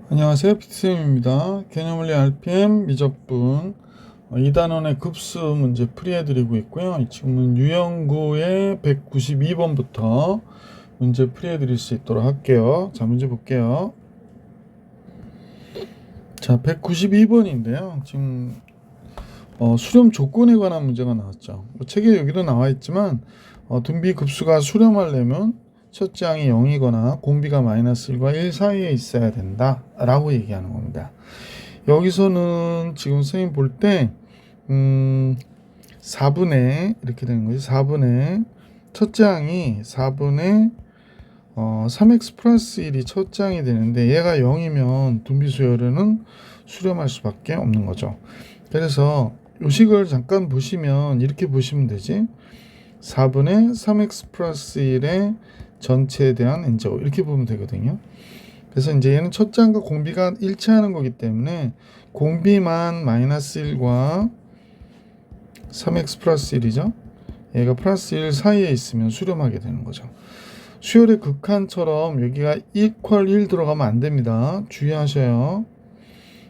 안녕하세요. 피트쌤입니다. 개념원리 RPM 미적분 2단원의 급수 문제 풀이해드리고 있고요. 지금은 유형구의 192번부터 문제 풀이해드릴 수 있도록 할게요. 자, 문제 볼게요. 자, 192번인데요. 지금 수렴 조건에 관한 문제가 나왔죠. 책에 여기도 나와 있지만 등비 급수가 수렴하려면 첫째 항이 0이거나 공비가 -1과 1 사이에 있어야 된다 라고 얘기하는 겁니다. 여기서는 지금 선생님 볼 때 4분의 이렇게 되는 거지. 4분의 첫째 항이 4분의 3x 플러스 1이 첫째 항이 되는데 얘가 0이면 등비 수열은 수렴할 수밖에 없는 거죠. 그래서 요식을 잠깐 보시면 이렇게 보시면 되지. 4분의 3x 플러스 1의 전체에 대한 n제곱 이렇게 보면 되거든요. 그래서 이제 얘는 첫째 항과 공비가 일치하는 거기 때문에 공비만 -1과 3x 플러스 1이죠. 얘가 플러스 1 사이에 있으면 수렴하게 되는 거죠. 수열의 극한처럼 여기가 equal 1 들어가면 안 됩니다. 주의하셔요.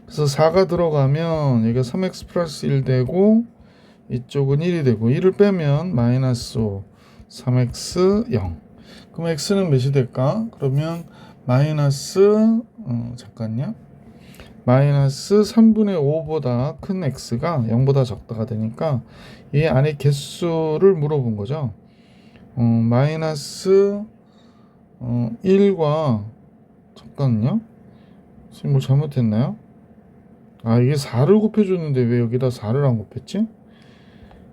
그래서 4가 들어가면 여기가 3x 플러스 1 되고 이쪽은 1이 되고 1을 빼면 -5 3x 0. 그럼 x는 몇이 될까? 그러면 잠깐요. -3분의 5보다 큰 x가 0보다 적다가 되니까 이 안에 개수를 물어본 거죠. -1과 잠깐요. 지금 뭐 잘못했나요? 이게 4를 곱해줬는데 왜 여기다 4를 안 곱했지?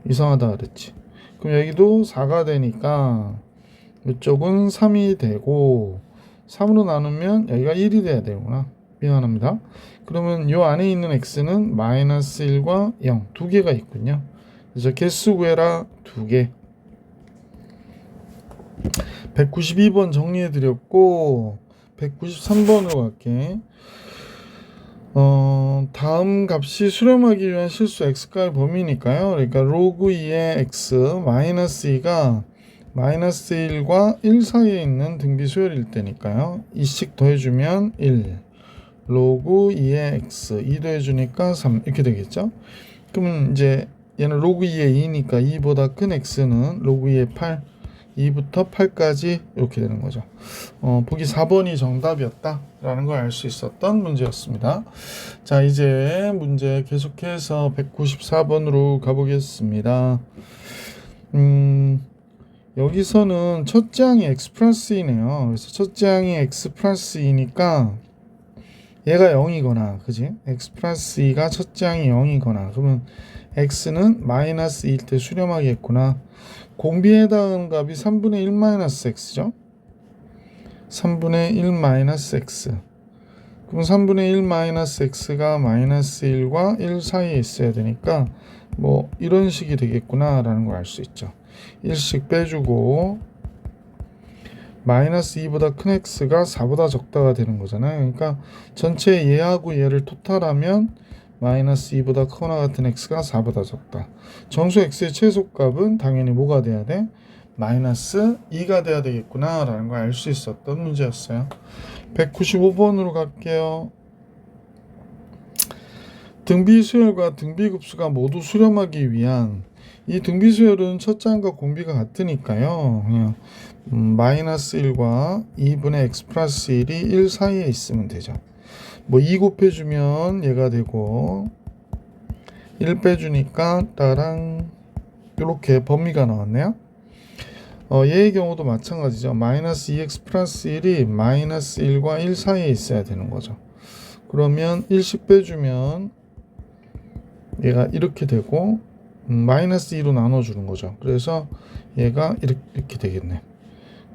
이상하다 그랬지. 그럼 여기도 4가 되니까 이쪽은 3이 되고 3으로 나누면 여기가 1이 돼야 되구나. 미안합니다. 그러면 이 안에 있는 x는 -1과 0 두 개가 있군요. 그래서 개수 구해라 2개. 192번 정리해 드렸고 193번으로 갈게. 다음 값이 수렴하기 위한 실수 x가의 범위니까요. 그러니까 로그 2의 x -2가 -1과 1 사이에 있는 등비 수열일 때니까요. 2씩 더해주면 1 로그 2의 x 2 더해주니까 3 이렇게 되겠죠. 그러면 이제 얘는 로그 2의 2니까 2보다 큰 x는 로그 2의 8 2부터 8까지 이렇게 되는 거죠. 보기 4번이 정답이었다 라는 걸 알 수 있었던 문제였습니다. 자, 이제 문제 계속해서 194번으로 가보겠습니다. 여기서는 첫째 항이 x 플러스 2네요. 그래서 첫째 항이 x 플러스 2니까 얘가 0이거나 그지? x 플러스 2가 첫째 항이 0이거나 그러면 x는 -2일 때 수렴하겠구나. 공비에 해당하는 값이 3분의 1 x죠. 3분의 1 x. 그럼 3분의 1 x가 -1과 1 사이에 있어야 되니까 뭐 이런 식이 되겠구나 라는 걸 알 수 있죠. 1씩 빼주고 -2보다 큰 x가 4보다 적다가 되는 거잖아요. 그러니까 전체 얘하고 얘를 토탈하면 -2보다 크거나 같은 x가 4보다 적다. 정수 x의 최소값은 당연히 뭐가 돼야 돼? -2가 돼야 되겠구나 라는 걸 알 수 있었던 문제였어요. 195번으로 갈게요. 등비 수열과 등비 급수가 모두 수렴하기 위한 이 등비 수열은 첫째 항과 공비가 같으니까요. 그냥 -1과 2분의 x 플러스 1이 1 사이에 있으면 되죠. 뭐 2 곱해주면 얘가 되고 1 빼주니까 따랑 이렇게 범위가 나왔네요. 얘의 경우도 마찬가지죠. -2x 플러스 1이 -1과 1 사이에 있어야 되는 거죠. 그러면 1씩 빼주면 얘가 이렇게 되고 -2로 나눠주는 거죠. 그래서 얘가 이렇게 되겠네.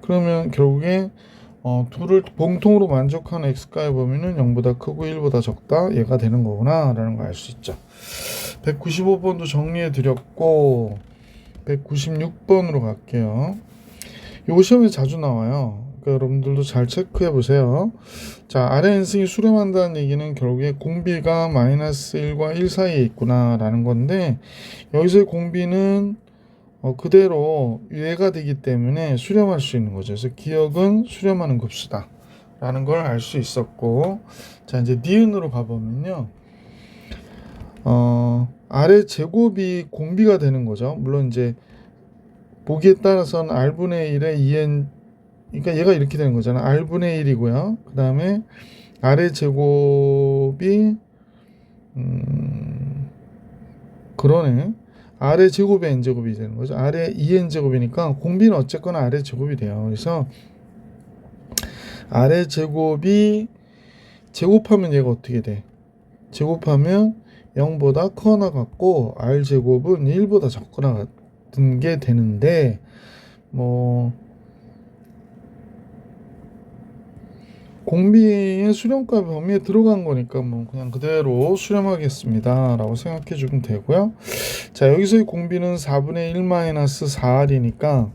그러면 결국에 둘을 공통으로 만족하는 x가의 범위는 0보다 크고 1보다 적다 얘가 되는 거구나 라는 걸 알 수 있죠. 195번도 정리해 드렸고 196번으로 갈게요. 요 시험에 자주 나와요. 그러니까 여러분들도 잘 체크해 보세요. 자, 아래 n승이 수렴한다는 얘기는 결국에 공비가 -1과 1 사이에 있구나 라는 건데 여기서의 공비는 그대로 얘가 되기 때문에 수렴할 수 있는 거죠. 그래서 기억은 수렴하는 급수다. 라는 걸 알 수 있었고, 자 이제 니은으로 가보면요, 아래 제곱이 공비가 되는 거죠. 물론 이제 보기에 따라서는 r분의 1에 2n, 그러니까 얘가 이렇게 되는 거잖아. r분의 1이고요. 그 다음에 아래 제곱이 그러네. 아래 제곱의 n제곱이 되는 거죠. 아래 2n제곱이니까 공비는 어쨌거나 아래 제곱이 돼요. 그래서 아래 제곱이 제곱하면 얘가 어떻게 돼? 제곱하면 0보다 커나 같고 r제곱은 1보다 적거나 같은 게 되는데, 뭐 공비의 수렴값 범위에 들어간 거니까 뭐 그냥 그대로 수렴하겠습니다 라고 생각해 주면 되고요. 자 여기서의 공비는 4분의 1 마이너스 4r이니까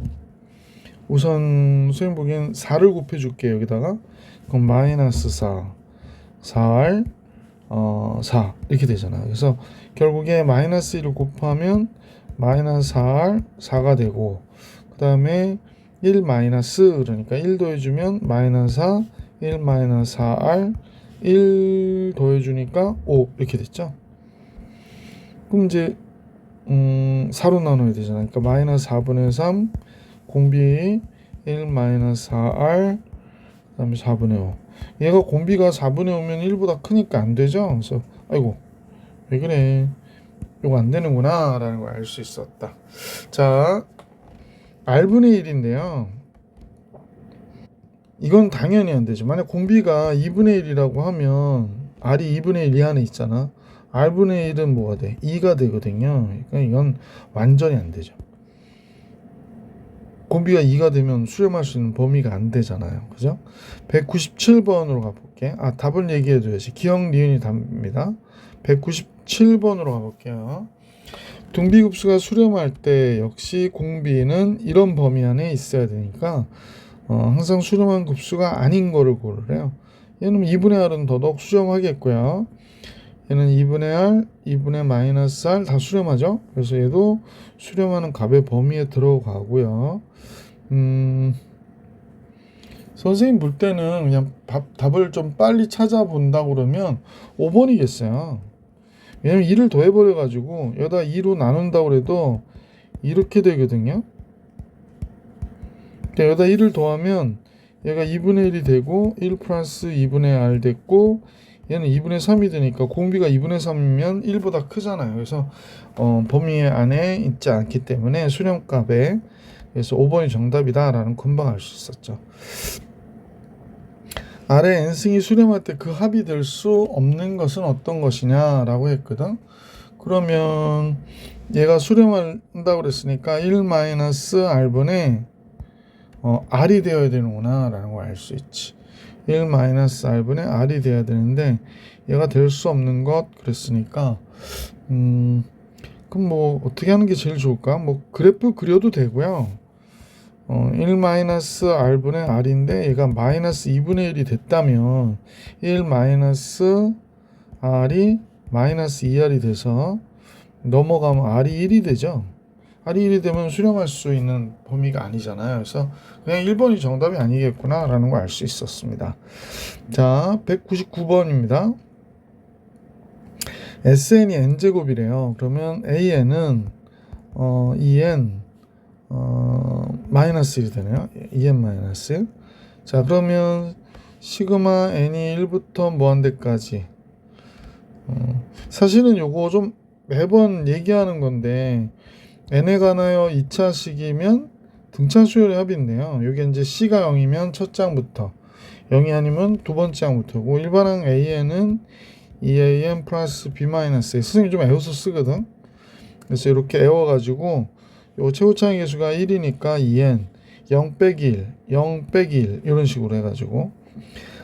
우선 선생님 보기엔 4를 곱해 줄게요. 여기다가 그럼 마이너스 4r 4 이렇게 되잖아요. 그래서 결국에 마이너스 1을 곱하면 마이너스 4r 4가 되고, 그 다음에 1 마이너스, 그러니까 1 더해주면 마이너스 4, 1 마이너스 4r 1 더해주니까 5 이렇게 됐죠. 그럼 이제 4로 나눠야 되잖아요. 그러니까 마이너스 4분의 3 공비 1 마이너스 4r 그 다음에 4분의 5. 얘가 공비가 4분의 5면 1보다 크니까 안 되죠. 그래서 아이고 왜 그래, 이거 안 되는구나 라는 걸 알 수 있었다. 자 r분의 1인데요, 이건 당연히 안 되죠. 만약 공비가 2분의 1이라고 하면 r이 2분의 1 이하는 있잖아. r분의 1은 뭐가 돼? 2가 되거든요. 그러니까 이건 완전히 안 되죠. 공비가 2가 되면 수렴할 수 있는 범위가 안 되잖아요. 그죠? 197번으로 가볼게. 답을 얘기해줘야지. 기억 니은이 답입니다. 197번으로 가볼게요. 등비급수가 수렴할 때 역시 공비는 이런 범위 안에 있어야 되니까 항상 수렴한 급수가 아닌 거를 고르래요. 얘는 2분의 r은 더더욱 수렴하겠고요. 얘는 2분의 r, 2분의 마이너스 r 다 수렴하죠. 그래서 얘도 수렴하는 값의 범위에 들어가고요. 선생님 볼 때는 그냥 답을 좀 빨리 찾아본다고 그러면 5번이겠어요. 왜냐면 2를 더해버려 가지고 여기다 2로 나눈다고 해도 이렇게 되거든요. 여기다 1을 더하면 얘가 2분의 1이 되고 1 플러스 2분의 r 됐고, 얘는 2분의 3이 되니까 공비가 2분의 3이면 1보다 크잖아요. 그래서 범위 안에 있지 않기 때문에 수렴값에, 그래서 5번이 정답이다 라는 금방 알 수 있었죠. 아래 n승이 수렴할 때 그 합이 될 수 없는 것은 어떤 것이냐 라고 했거든. 그러면 얘가 수렴한다고 그랬으니까 1 마이너스 r분의 r이 되어야 되는구나 라는 걸 알 수 있지. 1 마이너스 r분의 r이 되어야 되는데 얘가 될 수 없는 것 그랬으니까 그럼 뭐 어떻게 하는 게 제일 좋을까? 뭐 그래프 그려도 되고요. 1 마이너스 r분의 r인데 얘가 마이너스 2분의 1이 됐다면 1 마이너스 r이 마이너스 2r이 돼서 넘어가면 r이 1이 되죠. r이 1이 되면 수렴할 수 있는 범위가 아니잖아요. 그래서 그냥 1번이 정답이 아니겠구나 라는 걸 알 수 있었습니다. 자 199번입니다. SN이 n제곱이래요. 그러면 AN은 2n 마이너스 1이 되네요. 2n 마이너스 1. 자 그러면 시그마 n이 1부터 무한대까지, 사실은 요거 좀 매번 얘기하는 건데 n에 관하여 2차식이면 등차 수열의 합인데요. 여기 이제 c가 0이면 첫 장부터, 0이 아니면 두 번째 장부터고, 일반항 an은 2an 플러스 b 마이너스 a. 선생님 좀 애워서 쓰거든. 그래서 이렇게 애워가지고 요 최고차항 계수가 1이니까 2n 0 빼기 1, 0 빼기 1 이런 식으로 해가지고,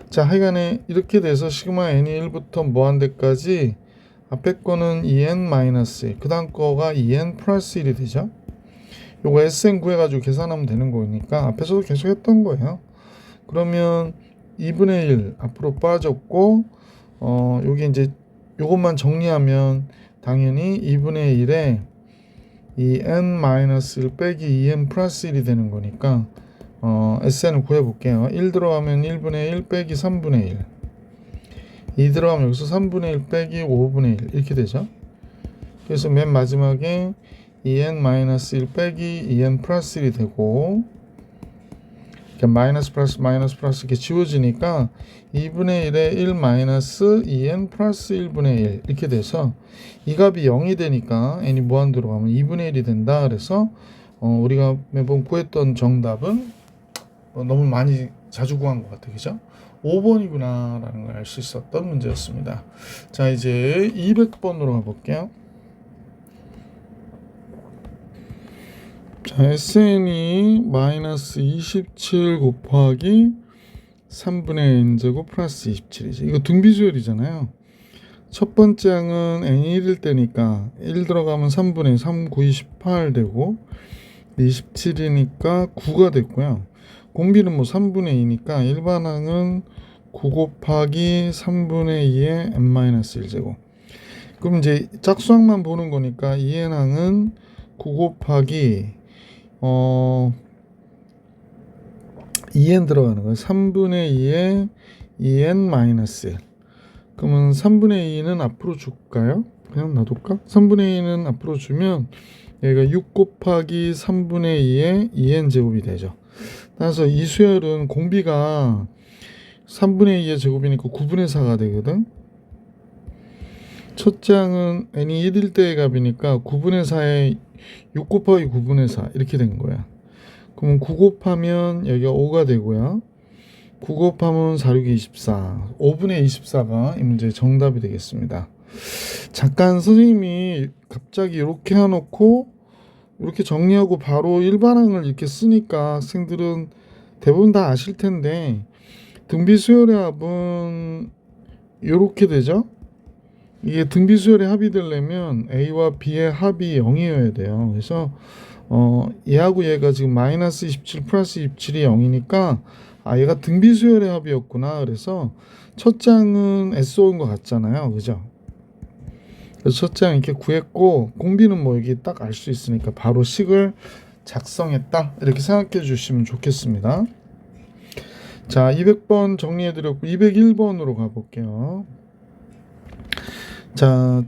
자 하여간에 이렇게 돼서 시그마 n이 1부터 무한대까지 앞에 거는 2n 마이너스 1, 그 다음 거가 2n 플러스 1이 되죠. 요거 SN 구해가지고 계산하면 되는 거니까 앞에서도 계속 했던 거예요. 그러면 2분의 1 앞으로 빠졌고, 여기 이제 요것만 정리하면 당연히 2분의 1에 이 n 마이너스 1 빼기 2n 플러스 1이 되는 거니까 SN을 구해볼게요. 1 들어가면 1분의 1 빼기 3분의 1, 2 들어가면 여기서 3분의 1 빼기 5분의 1 이렇게 되죠. 그래서 맨 마지막에 2n-1 빼기 2n 플러스 1이 되고, 마이너스 플러스 이렇게 지워지니까 2분의 1에 1 마이너스 2n 플러스 1분의 1 이렇게 돼서 이 값이 0이 되니까 n이 무한대로 가면 2분의 1이 된다. 그래서 우리가 매번 구했던 정답은 너무 많이 자주 구한 것 같아요. 그죠? 5번이구나 라는 걸 알 수 있었던 문제였습니다. 자, 이제 200번으로 가볼게요. 자, SN이 마이너스 27 곱하기 3분의 n제곱 플러스 27이죠. 이거 등비수열이잖아요. 첫 번째 항은 n이 1일 때니까 1 들어가면 3분의 3, 9, 28 되고 27이니까 9가 됐고요. 공비는 뭐 3분의 2니까 일반 항은 9 곱하기 3분의 2의 n-1제곱. 그럼 이제 짝수항만 보는 거니까 2n 항은 9 곱하기 2n 들어가는 거예요. 3분의 2에 2n-1. 그러면 3분의 2는 앞으로 줄까요? 그냥 놔둘까? 3분의 2는 앞으로 주면 여기가 6 곱하기 3분의 2에 2n 제곱이 되죠. 따라서 이 수열은 공비가 3분의 2의 제곱이니까 9분의 4가 되거든. 첫째 항은 n이 1일 때의 값이니까 9분의 4에 6 곱하기 9분의 4 이렇게 된 거야. 그러면 9 곱하면 여기가 5가 되고요. 9 곱하면 4, 6, 24. 5분의 24가 이 문제의 정답이 되겠습니다. 잠깐 선생님이 갑자기 이렇게 해놓고 이렇게 정리하고 바로 일반항을 이렇게 쓰니까 학생들은 대부분 다 아실 텐데 등비수열의 합은 이렇게 되죠. 이게 등비수열의 합이 되려면 A와 B의 합이 0이어야 돼요. 그래서 얘하고 얘가 지금 마이너스 27 플러스 27이 0이니까 얘가 등비수열의 합이었구나. 그래서 첫 장은 SO인 것 같잖아요. 그죠? 그래서 첫 장 이렇게 구했고 공비는 뭐 여기 딱 알 수 있으니까 바로 식을 작성했다. 이렇게 생각해 주시면 좋겠습니다. 자, 200번 정리해 드렸고 201번으로 가볼게요. 자,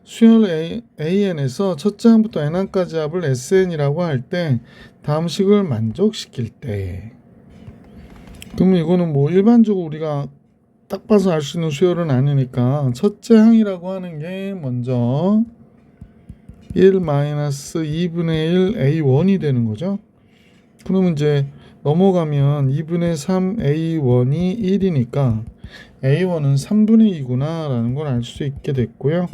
수열 AN에서 첫 장부터 N항까지 합을 SN이라고 할 때 다음 식을 만족시킬 때, 그러면 이거는 뭐 일반적으로 우리가 딱 봐서 알 수 있는 수열은 아니니까 첫째 항이라고 하는 게 먼저 1-2분의 1 A1이 되는 거죠. 그러면 이제 넘어가면 2분의 3 A1이 1이니까 A1은 3분의 2구나 라는 걸 알 수 있게 됐고요.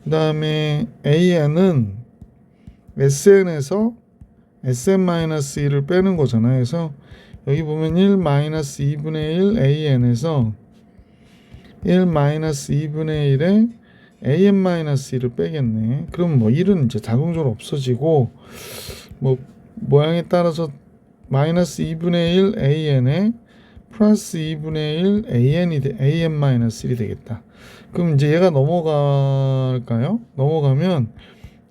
그 다음에 AN은 SN에서 SN-1을 빼는 거잖아요. 그래서 여기 보면 1-2분의 1 AN에서 1-2분의 1에 AN-1을 빼겠네. 그럼 뭐 1은 이제 자동적으로 없어지고 뭐 모양에 따라서 마이너스 2분의 1 AN에 플러스 2분의 1 AN-1이 되겠다. 그럼 이제 얘가 넘어갈까요? 넘어가면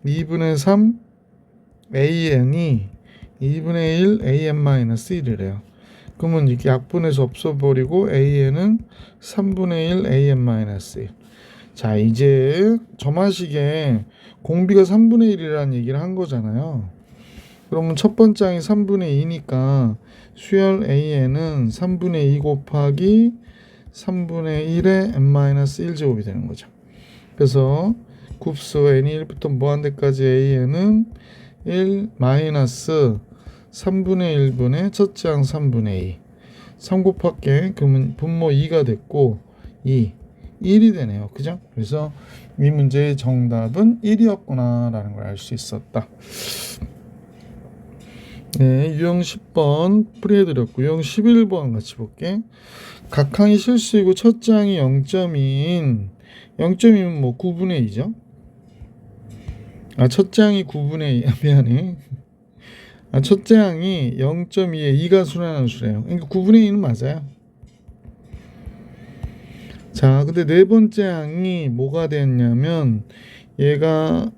2분의 3 AN이 2분의 1 AN-1이래요. 그러면 이렇게 약분해서 없어버리고 AN은 3분의 1 AN-1. 자, 이제 점화식에 공비가 3분의 1이라는 얘기를 한 거잖아요. 그러면 첫 번째 항이 3분의 2니까 수열 AN은 3분의 2 곱하기 3분의 1의 n-1제곱이 되는 거죠. 그래서 곱수 n이 1부터 무한대까지 AN은 1 마이너스 3분의 1분의 첫째 항 3분의 2 3 곱할게. 그러면 분모 2가 됐고 1이 되네요. 그죠? 그래서 이 문제의 정답은 1이었구나 라는 걸 알 수 있었다. 네, 유형 10번 풀이해드렸고 유형 11번 같이 볼게. 각 항이 실수이고 첫째 항이 0점인 0점이면 뭐 9분의 2죠. 첫째 항이 9분의 2 미안해. 첫째 항이 0.2에 2가 순환하는 수래요. 그러니까 9분의 2는 맞아요. 자, 근데 네 번째 항이 뭐가 됐냐면 얘가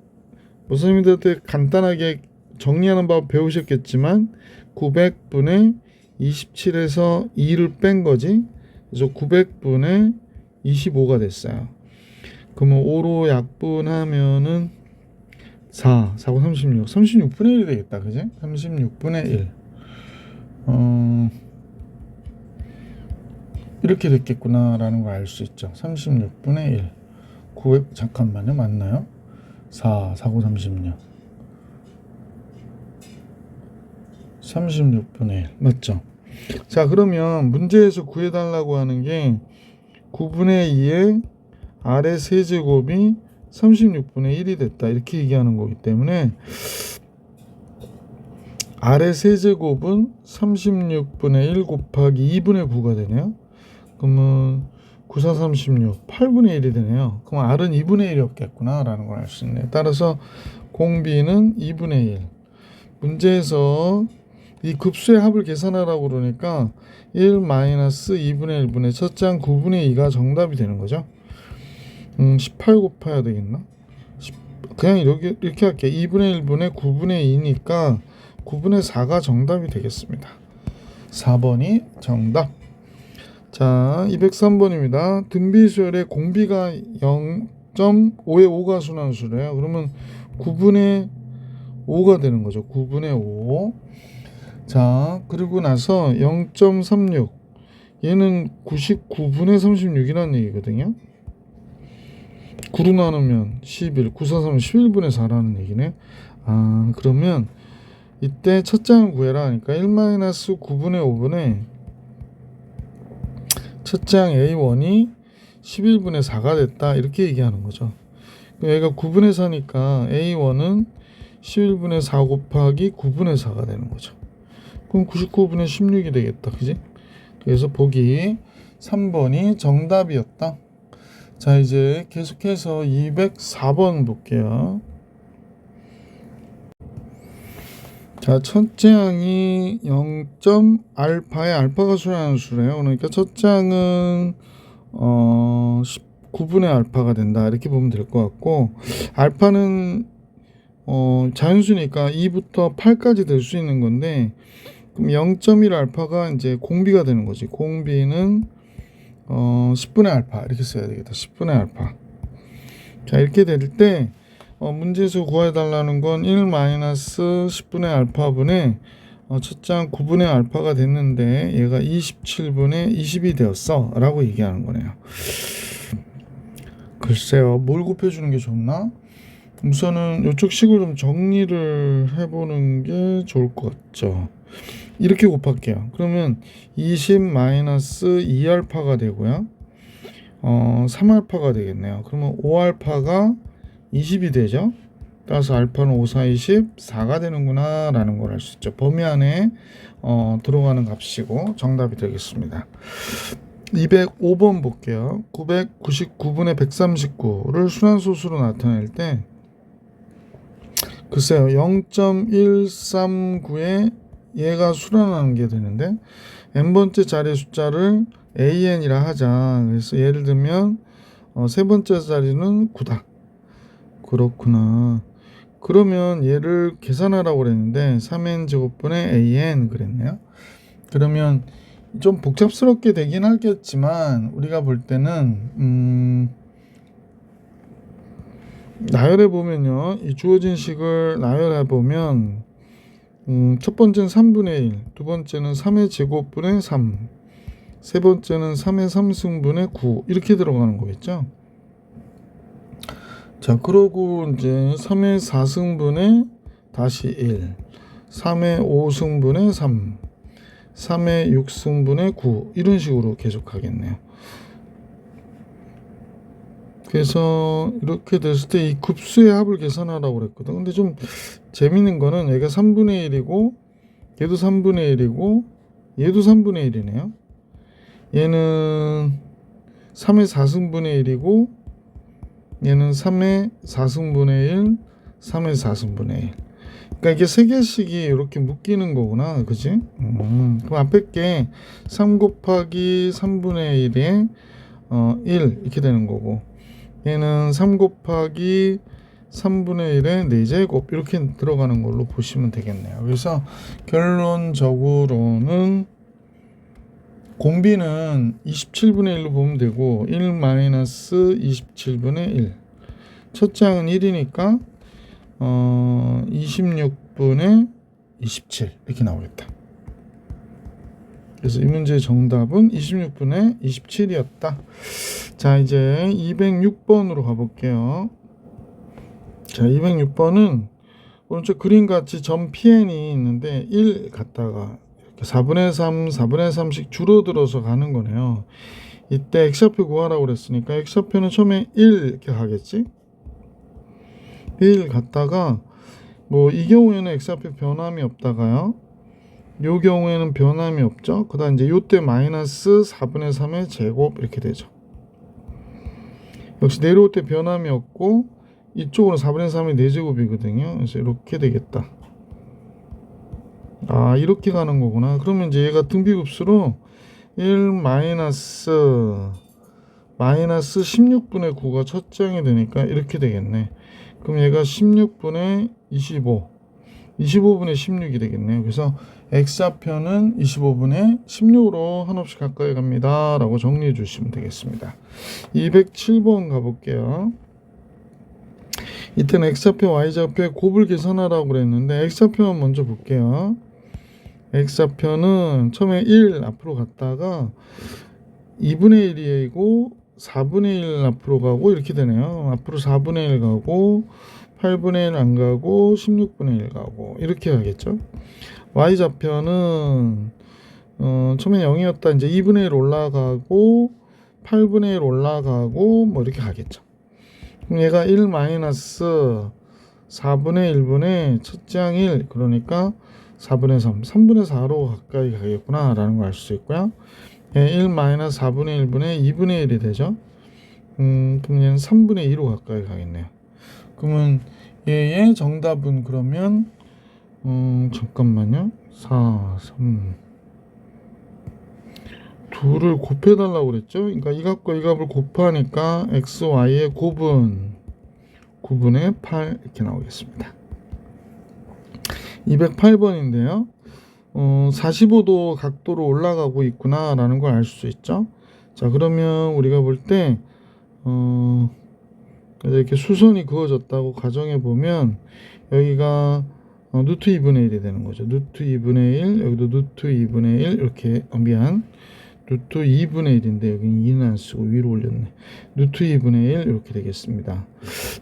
선생님들한테 간단하게 정리하는 법 배우셨겠지만 900분의 27에서 2를 뺀 거지. 그래서 900분의 25가 됐어요. 그러면 5로 약분하면은 4, 4고 36, 36분의 1이 되겠다. 그지? 36분의 1. 이렇게 됐겠구나 라는 걸 알 수 있죠. 36분의 1. 900, 잠깐만요. 맞나요? 4, 4고 36. 36분의 1. 맞죠? 자, 그러면 문제에서 구해달라고 하는 게 9분의 2의 아래 세제곱이 36분의 1이 됐다. 이렇게 얘기하는 거기 때문에 아래 세제곱은 36분의 1 곱하기 2분의 9가 되네요. 그러면 9, 4, 36, 8분의 1이 되네요. 그럼 R은 2분의 1이었겠구나 라는 걸 알 수 있네요. 따라서 공비는 2분의 1. 문제에서 이 급수의 합을 계산하라고 그러니까 1-2분의 1분의 첫째 항 9분의 2가 정답이 되는 거죠. 18 곱해야 되겠나? 그냥 이렇게 할게요. 2분의 1분의 9분의 2니까 9분의 4가 정답이 되겠습니다. 4번이 정답. 자, 203번입니다. 등비수열의 공비가 0.5의 5가 순환수래요. 그러면 9분의 5가 되는 거죠. 9분의 5. 자, 그리고 나서 0.36. 얘는 99분의 36이라는 얘기거든요. 9로 나누면 11, 9, 4, 3, 11분의 4라는 얘기네. 아, 그러면 이때 첫째 항을 구해라 하니까 1-9분의 5분의 첫째 항 A1이 11분의 4가 됐다. 이렇게 얘기하는 거죠. 얘가 9분의 4니까 A1은 11분의 4 곱하기 9분의 4가 되는 거죠. 그럼 99분의 16이 되겠다. 그지? 그래서 보기 3번이 정답이었다. 자, 이제 계속해서 204번 볼게요. 자, 첫째 항이 0.알파의 알파가 순환하는 수래요. 그러니까 첫째 항은 19분의 알파가 된다. 이렇게 보면 될 것 같고, 알파는 자연수니까 2부터 8까지 될 수 있는 건데, 그럼 0.1 알파가 이제 공비가 되는 거지. 공비는 10분의 알파 이렇게 써야 되겠다. 10분의 알파. 자, 이렇게 될 때 문제에서 구해달라는 건 1-10분의 알파분의 첫째 항 9분의 알파가 됐는데 얘가 27분의 20이 되었어 라고 얘기하는 거네요. 글쎄요, 뭘 곱해주는 게 좋나? 우선은 이쪽 식을 좀 정리를 해보는 게 좋을 것 같죠. 이렇게 곱할게요. 그러면 20-2알파가 되고요. 3알파가 되겠네요. 그러면 5알파가 20이 되죠. 따라서 알파는 5, 4, 20, 4가 되는구나 라는 걸 알 수 있죠. 범위 안에 들어가는 값이고 정답이 되겠습니다. 205번 볼게요. 999분의 139를 순환소수로 나타낼 때 글쎄요, 0.139에 얘가 순환하는 게 되는데 n번째 자리의 숫자를 an이라 하자. 그래서 예를 들면 세 번째 자리는 9다. 그렇구나. 그러면 얘를 계산하라고 그랬는데 3n 제곱분의 an 그랬네요. 그러면 좀 복잡스럽게 되긴 하겠지만 우리가 볼 때는 나열해 보면요, 이 주어진 식을 나열해 보면 첫 번째는 3분의 1, 두 번째는 3의 제곱분의 3, 세 번째는 3의 3승분의 9 이렇게 들어가는 거겠죠. 자, 그러고 이제 3의 4승분의 다시 1, 3의 5승분의 3, 3의 6승분의 9 이런 식으로 계속 가겠네요. 그래서 이렇게 됐을 때 이 급수의 합을 계산하라고 그랬거든. 근데 좀 재밌는 거는 얘가 3분의 1이고 얘도 3분의 1이고 얘도 3분의 1이네요. 얘는 3의 4승분의 1이고 얘는 3의 4승분의 1, 3의 4승분의 1. 그러니까 이게 세 개씩이 이렇게 묶이는 거구나. 그지? 그럼 앞에 게 3 곱하기 3분의 1에 1 이렇게 되는 거고 얘는 3 곱하기 3분의 1의 4제곱 이렇게 들어가는 걸로 보시면 되겠네요. 그래서 결론적으로는 공비는 27분의 1로 보면 되고 1-27분의 1. 첫째 항은 1이니까 26분의 27 이렇게 나오겠다. 그래서 이 문제의 정답은 26분의 27이었다. 자, 이제 206번으로 가볼게요. 자, 206번은 오른쪽 그림같이 점 PN이 있는데 1 갖다가 이렇게 4분의 3, 4분의 3씩 줄어들어서 가는 거네요. 이때 x좌표 구하라고 그랬으니까 x좌표는 처음에 1 이렇게 가겠지? 1 갔다가 뭐 이 경우에는 x좌표 변함이 없다가요. 요 경우에는 변함이 없죠. 그 다음 이제 요때 마이너스 4분의 3의 제곱 이렇게 되죠. 역시 내려올 때 변함이 없고 이쪽으로 4분의 3의 4제곱이거든요. 그래서 이렇게 되겠다. 아, 이렇게 가는 거구나. 그러면 이제 얘가 등비급수로 1 마이너스 16분의 9가 첫 장이 되니까 이렇게 되겠네. 그럼 얘가 16분의 25 25분의 16이 되겠네요. 그래서 x좌표는 25분의 16으로 한없이 가까이 갑니다 라고 정리해 주시면 되겠습니다. 207번 가볼게요. 이때는 x좌표 y좌표의 곱을 계산하라고 그랬는데 x좌표만 먼저 볼게요. x좌표는 처음에 1 앞으로 갔다가 2분의 1이고 4분의 1 앞으로 가고 이렇게 되네요. 앞으로 4분의 1 가고 8분의 1 안 가고 16분의 1 가고 이렇게 가겠죠. y좌표는 처음에 0이었다 이제 2분의 1 올라가고 8분의 1 올라가고 뭐 이렇게 가겠죠. 그럼 얘가 1 마이너스 4분의 1분의 첫째 항 1 그러니까 4분의 3 3분의 4로 가까이 가겠구나 라는 걸 알 수 있고요. 1 마이너스 4분의 1분의 2분의 1이 되죠. 그럼 얘는 3분의 2로 가까이 가겠네요. 그러면 얘의 정답은 그러면 잠깐만요. 4, 3 둘을 곱해달라고 그랬죠. 그러니까 이 값과 이 값을 곱하니까 x, y의 곱은 9분의 8 이렇게 나오겠습니다. 208번인데요. 45도 각도로 올라가고 있구나 라는 걸 알 수 있죠. 자, 그러면 우리가 볼 때 이렇게 수선이 그어졌다고 가정해 보면 여기가 루트 2분의 1이 되는 거죠. 루트 2분의 1 여기도 루트 2분의 1 이렇게 루트 2분의 1인데 여기는 2는 안 쓰고 위로 올렸네. 루트 2분의 1 이렇게 되겠습니다.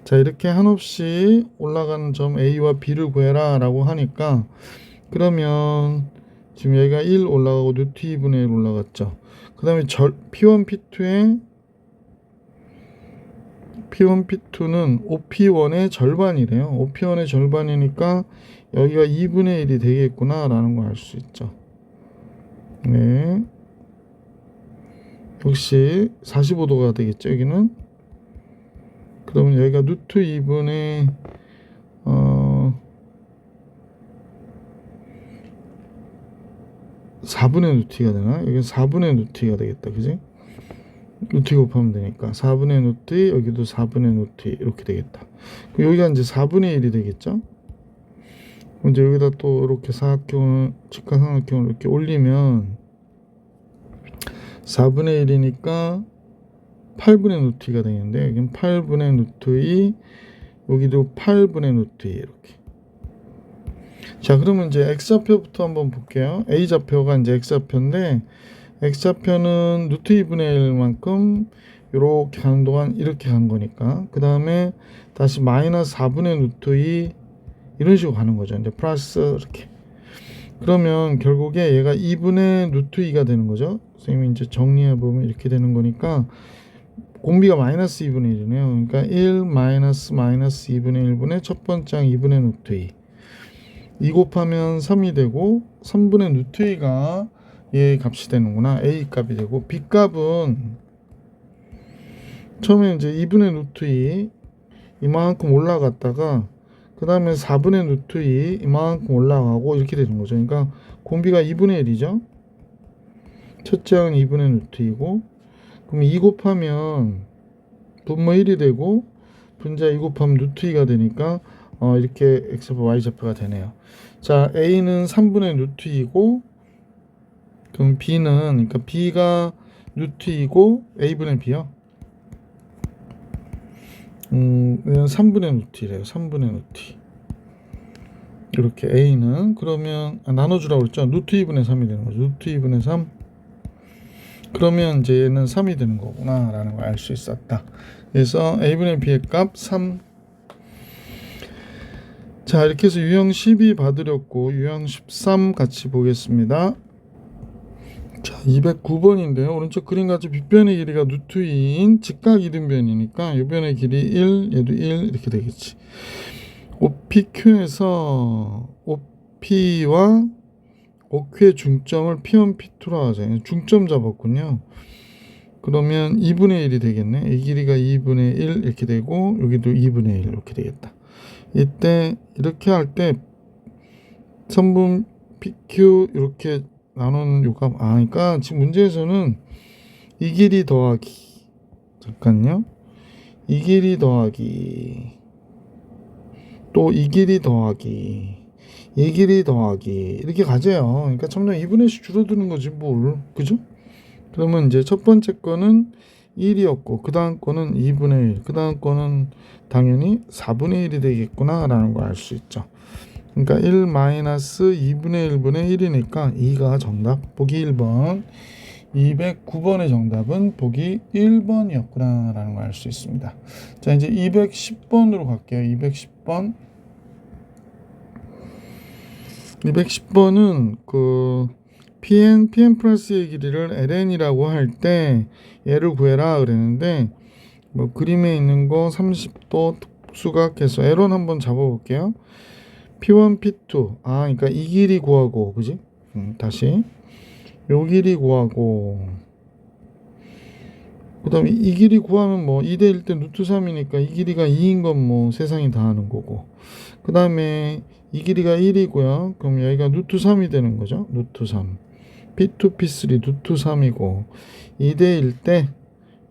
자, 이렇게 한없이 올라가는 점 A와 B를 구해라 라고 하니까 그러면 지금 여기가 1 올라가고 루트 2분의 1 올라갔죠. 그 다음에 P1, P2는 OP1의 절반이래요. OP1의 절반이니까 여기가 2분의 1이 되겠구나 라는 걸 알 수 있죠. 네. 역시 45도가 되겠죠. 여기는. 그러면 여기가 루트 2분의 4분의 루트 2가 되나? 여기 4분의 루트 2가 되겠다. 그지? 루트 2 곱하면 되니까 4분의 루트 2 여기도 4분의 루트 2 이렇게 되겠다. 그럼 여기가 이제 4분의 1이 되겠죠? 이제 여기다 또 이렇게 사각형을 직각삼각형을 이렇게 올리면 4분의 1이니까 8분의 루트 2가 되는데 여기는 8분의 루트 2 여기도 8분의 루트 2 이렇게. 자, 그러면 이제 x좌표부터 한번 볼게요. a좌표가 이제 x좌표인데 x좌표는 루트 2분의 1만큼 이렇게 가는 동안 이렇게 간 거니까 그 다음에 다시 마이너스 4분의 루트 2 이런 식으로 가는 거죠. 이제 플러스 이렇게. 그러면 결국에 얘가 2분의 루트 2가 되는 거죠. 선생님이 이제 정리해보면 이렇게 되는 거니까 공비가 마이너스 2분의 1이네요. 그러니까 1 마이너스 2분의 1분의 첫 번째 항 2분의 루트 2. 2 곱하면 3이 되고 3분의 루트 2가 얘의 값이 되는구나. A 값이 되고 B 값은 처음에 이제 2분의 루트 2 이만큼 올라갔다가 그 다음에 4분의 루트 2 이만큼 올라가고 이렇게 되는 거죠. 그러니까 공비가 2분의 1이죠. 첫째 항은 2분의 루트 2고 그럼 2 곱하면 분모 1이 되고 분자 2 곱하면 루트 2가 되니까 이렇게 x좌표 y좌표가 되네요. 자, a는 3분의 루트 2고 그럼 b는 그러니까 b가 루트 2고 a분의 b요. 그냥 3분의 루트 2래요. 3분의 루트 2. 이렇게 a는 그러면 나눠주라고 그랬죠. 루트 2분의 3이 되는 거죠. 루트 2분의 3. 그러면 이제 얘는 3이 되는 거구나 라는 걸 알 수 있었다. 그래서 a분의 b의 값 3. 자, 이렇게 해서 유형 12 받으렸고 유형 13 같이 보겠습니다. 자, 209번인데요. 오른쪽 그림같이 빗변의 길이가 루트 2인 직각 이등변이니까 이 변의 길이 1, 얘도 1 이렇게 되겠지. OPQ에서 OP와 OQ의 중점을 P1, P2로 하자. 중점 잡았군요. 그러면 2분의 1이 되겠네. 이 길이가 2분의 1 이렇게 되고 여기도 2분의 1 이렇게 되겠다. 이때 이렇게 할 때 선분 PQ 이렇게 나누는 요감 그러니까 지금 문제에서는 이 길이 더하기 잠깐요. 이 길이 더하기 또 이 길이 더하기 이 길이 더하기 이렇게 가져요. 그러니까 점점 2분의 1씩 줄어드는 거지 뭘. 그죠? 그러면 이제 첫 번째 거는 1이었고 그 다음 거는 2분의 1 그 다음 거는 당연히 4분의 1이 되겠구나 라는 걸 알 수 있죠. 그러니까 1 마이너스 2분의 1분의 1이니까 2가 정답. 보기 1번. 209번의 정답은 보기 1번이었구나 라는 걸 알 수 있습니다. 자, 이제 210번으로 갈게요. 210번. 210번은 그 pn 플러스의 길이를 ln이라고 할 때 얘를 구해라 그랬는데 뭐 그림에 있는 거 30도 특수각해서 L1 한번 잡아볼게요. P1, P2 그러니까 이 길이 구하고 그지? 다시 요 길이 구하고 그 다음에 이 길이 구하면 뭐 2대1 때 루트 3이니까 이 길이가 2인 건 뭐 세상이 다 아는 거고 그 다음에 이 길이가 1이고요. 그럼 여기가 루트 3이 되는 거죠. 루트 3 P2, P3 루트 3이고 2대1 때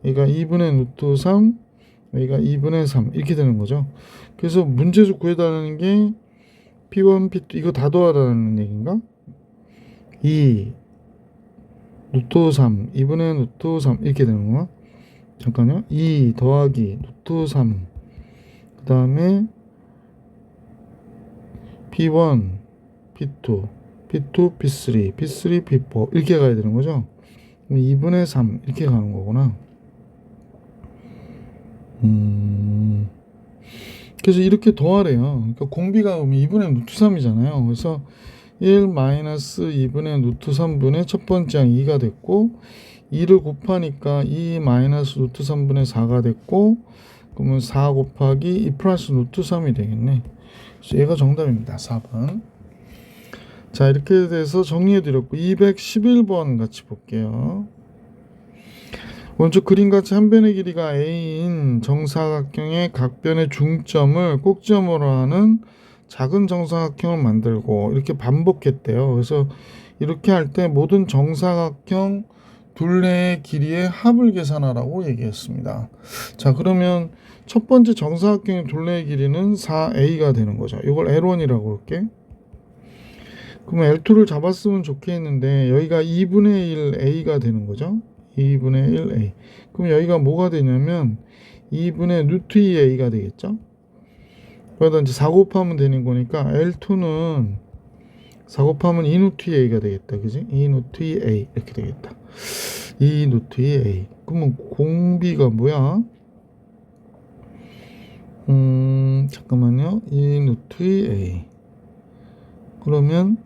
여기가 2분의 루트 3 여기가 2분의 3 이렇게 되는 거죠. 그래서 문제에서 구해달라는 게 P1, P2 이거 다 더하라는 얘기인가? 2 루트 3 2분의 루트 3 이렇게 되는 거야. 잠깐요. 2 더하기 루트 3 그 다음에 P1 P2 P2 P3 P3 P4 이렇게 가야 되는 거죠. 2분의 3 이렇게 가는 거구나. 그래서 이렇게 더하래요. 그러니까 공비가 2분의 루트 3이잖아요. 그래서 1 마이너스 2분의 루트 3분의 첫 번째 항 2가 됐고 2를 곱하니까 2 마이너스 루트 3분의 4가 됐고 그러면 4 곱하기 2 플러스 루트 3이 되겠네. 그래서 얘가 정답입니다. 4번. 자, 이렇게 돼서 정리해드렸고 211번 같이 볼게요. 오른쪽 그림같이 한 변의 길이가 a인 정사각형의 각 변의 중점을 꼭지점으로 하는 작은 정사각형을 만들고 이렇게 반복했대요. 그래서 이렇게 할 때 모든 정사각형 둘레의 길이의 합을 계산하라고 얘기했습니다. 자, 그러면 첫 번째 정사각형의 둘레의 길이는 4a가 되는 거죠. 이걸 L1이라고 할게. 그러면 L2를 잡았으면 좋겠는데 여기가 2분의 1a가 되는 거죠. 2분의 1a. 그럼 여기가 뭐가 되냐면 2분의 루트 2a가 되겠죠. 그러다 이제 4 곱하면 되는 거니까 L2는 4 곱하면 2 루트 2a가 되겠다. 그지? 2 루트 2a 이렇게 되겠다. 2 루트 2a. 그러면 공비가 뭐야? 잠깐만요. 2 루트 2a. 그러면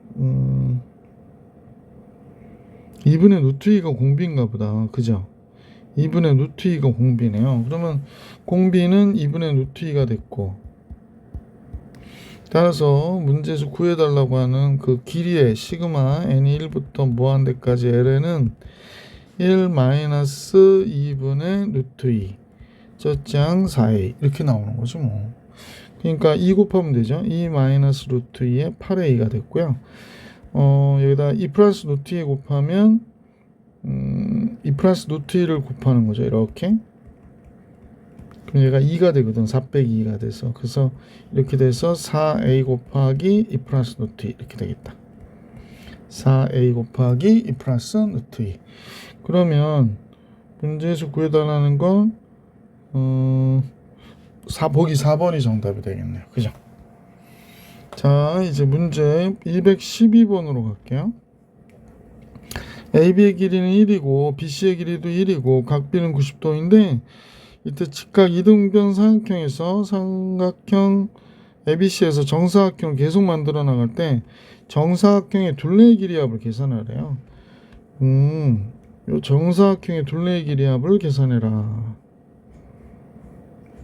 2분의 루트 2가 공비인가 보다. 그죠? 2분의 루트 2가 공비네요. 그러면 공비는 2분의 루트 2가 됐고 따라서 문제에서 구해달라고 하는 그 길이의 시그마 n이 1부터 무한 대까지 ln은 1 마이너스 2분의 루트 2 쩌짱 4a 이렇게 나오는 거죠 뭐. 그러니까 2 곱하면 되죠. 2 마이너스 루트 2에 8a가 됐고요. 여기다 2 플러스 루트 2 곱하면 2 플러스 루트 2를 곱하는 거죠. 이렇게. 그럼 얘가 2가 되거든. 4 빼기 2가 돼서. 그래서 이렇게 돼서 4a 곱하기 2 플러스 루트 2 이렇게 되겠다. 4a 곱하기 2 플러스 루트 2. 그러면 문제에서 구해달라는 건 보기 4번이 정답이 되겠네요. 그죠? 자, 이제 문제 212번으로 갈게요. AB의 길이는 1이고 BC의 길이도 1이고 각 B는 90도인데 이때 직각 이등변 삼각형에서 삼각형 ABC에서 정사각형을 계속 만들어 나갈 때 정사각형의 둘레의 길이합을 계산하래요. 요 정사각형의 둘레의 길이합을 계산해라.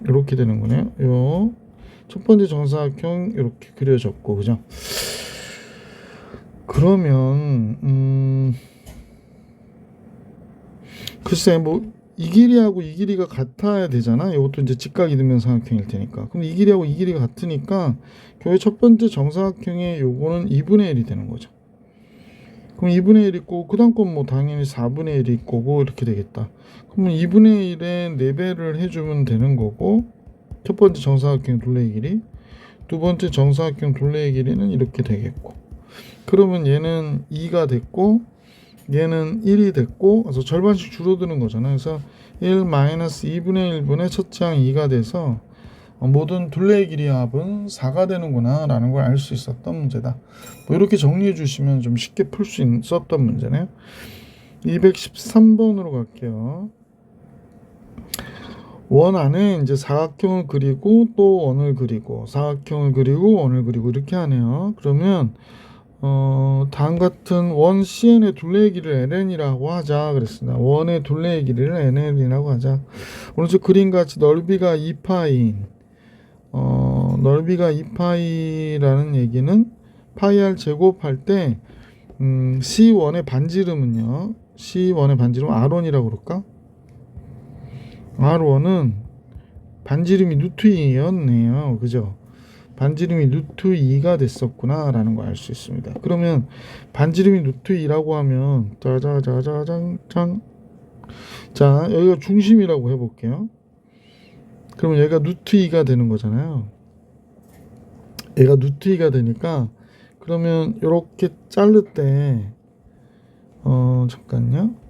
이렇게 되는 거네요. 요 첫 번째 정사각형 이렇게 그려졌고, 그죠? 그러면 글쎄 뭐 이 길이하고 이 길이가 같아야 되잖아. 이것도 이제 직각 이등변 삼각형일 테니까. 그럼 이 길이하고 이 길이가 같으니까 교회 첫 번째 정사각형의 요거는 2분의 1이 되는 거죠. 그럼 2분의 1 있고 그 다음 건 뭐 당연히 4분의 1이 있고 이렇게 되겠다. 그러면 2분의 1에 4배를 해주면 되는 거고, 첫 번째 정사각형 둘레의 길이, 두 번째 정사각형 둘레의 길이는 이렇게 되겠고, 그러면 얘는 2가 됐고 얘는 1이 됐고, 그래서 절반씩 줄어드는 거잖아요. 그래서 1 마이너스 2분의 1분의 첫째 항 2가 돼서 모든 둘레의 길이 합은 4가 되는구나 라는 걸 알 수 있었던 문제다. 뭐 이렇게 정리해 주시면 좀 쉽게 풀 수 있었던 문제네요. 213번으로 갈게요. 원 안에 이제 사각형을 그리고 또 원을 그리고 사각형을 그리고 원을 그리고 이렇게 하네요. 그러면 다음 같은 원 CN의 둘레의 길이를 LN이라고 하자 그랬습니다. 원의 둘레의 길이를 NL이라고 하자. 오른쪽 그림 같이 넓이가 2파인 넓이가 2파이라는 얘기는 파이 r 제곱할 때 C1의 반지름은요. C1의 반지름 R1이라고 그럴까? R1은 반지름이 루트 2였네요. 그죠? 반지름이 루트 2가 됐었구나 라는 걸 알 수 있습니다. 그러면 반지름이 루트 2라고 하면 짜자자자장장, 자 여기가 중심이라고 해볼게요. 그러면 얘가 루트 2가 되는 거잖아요. 얘가 루트 2가 되니까 그러면 이렇게 자를 때 잠깐요.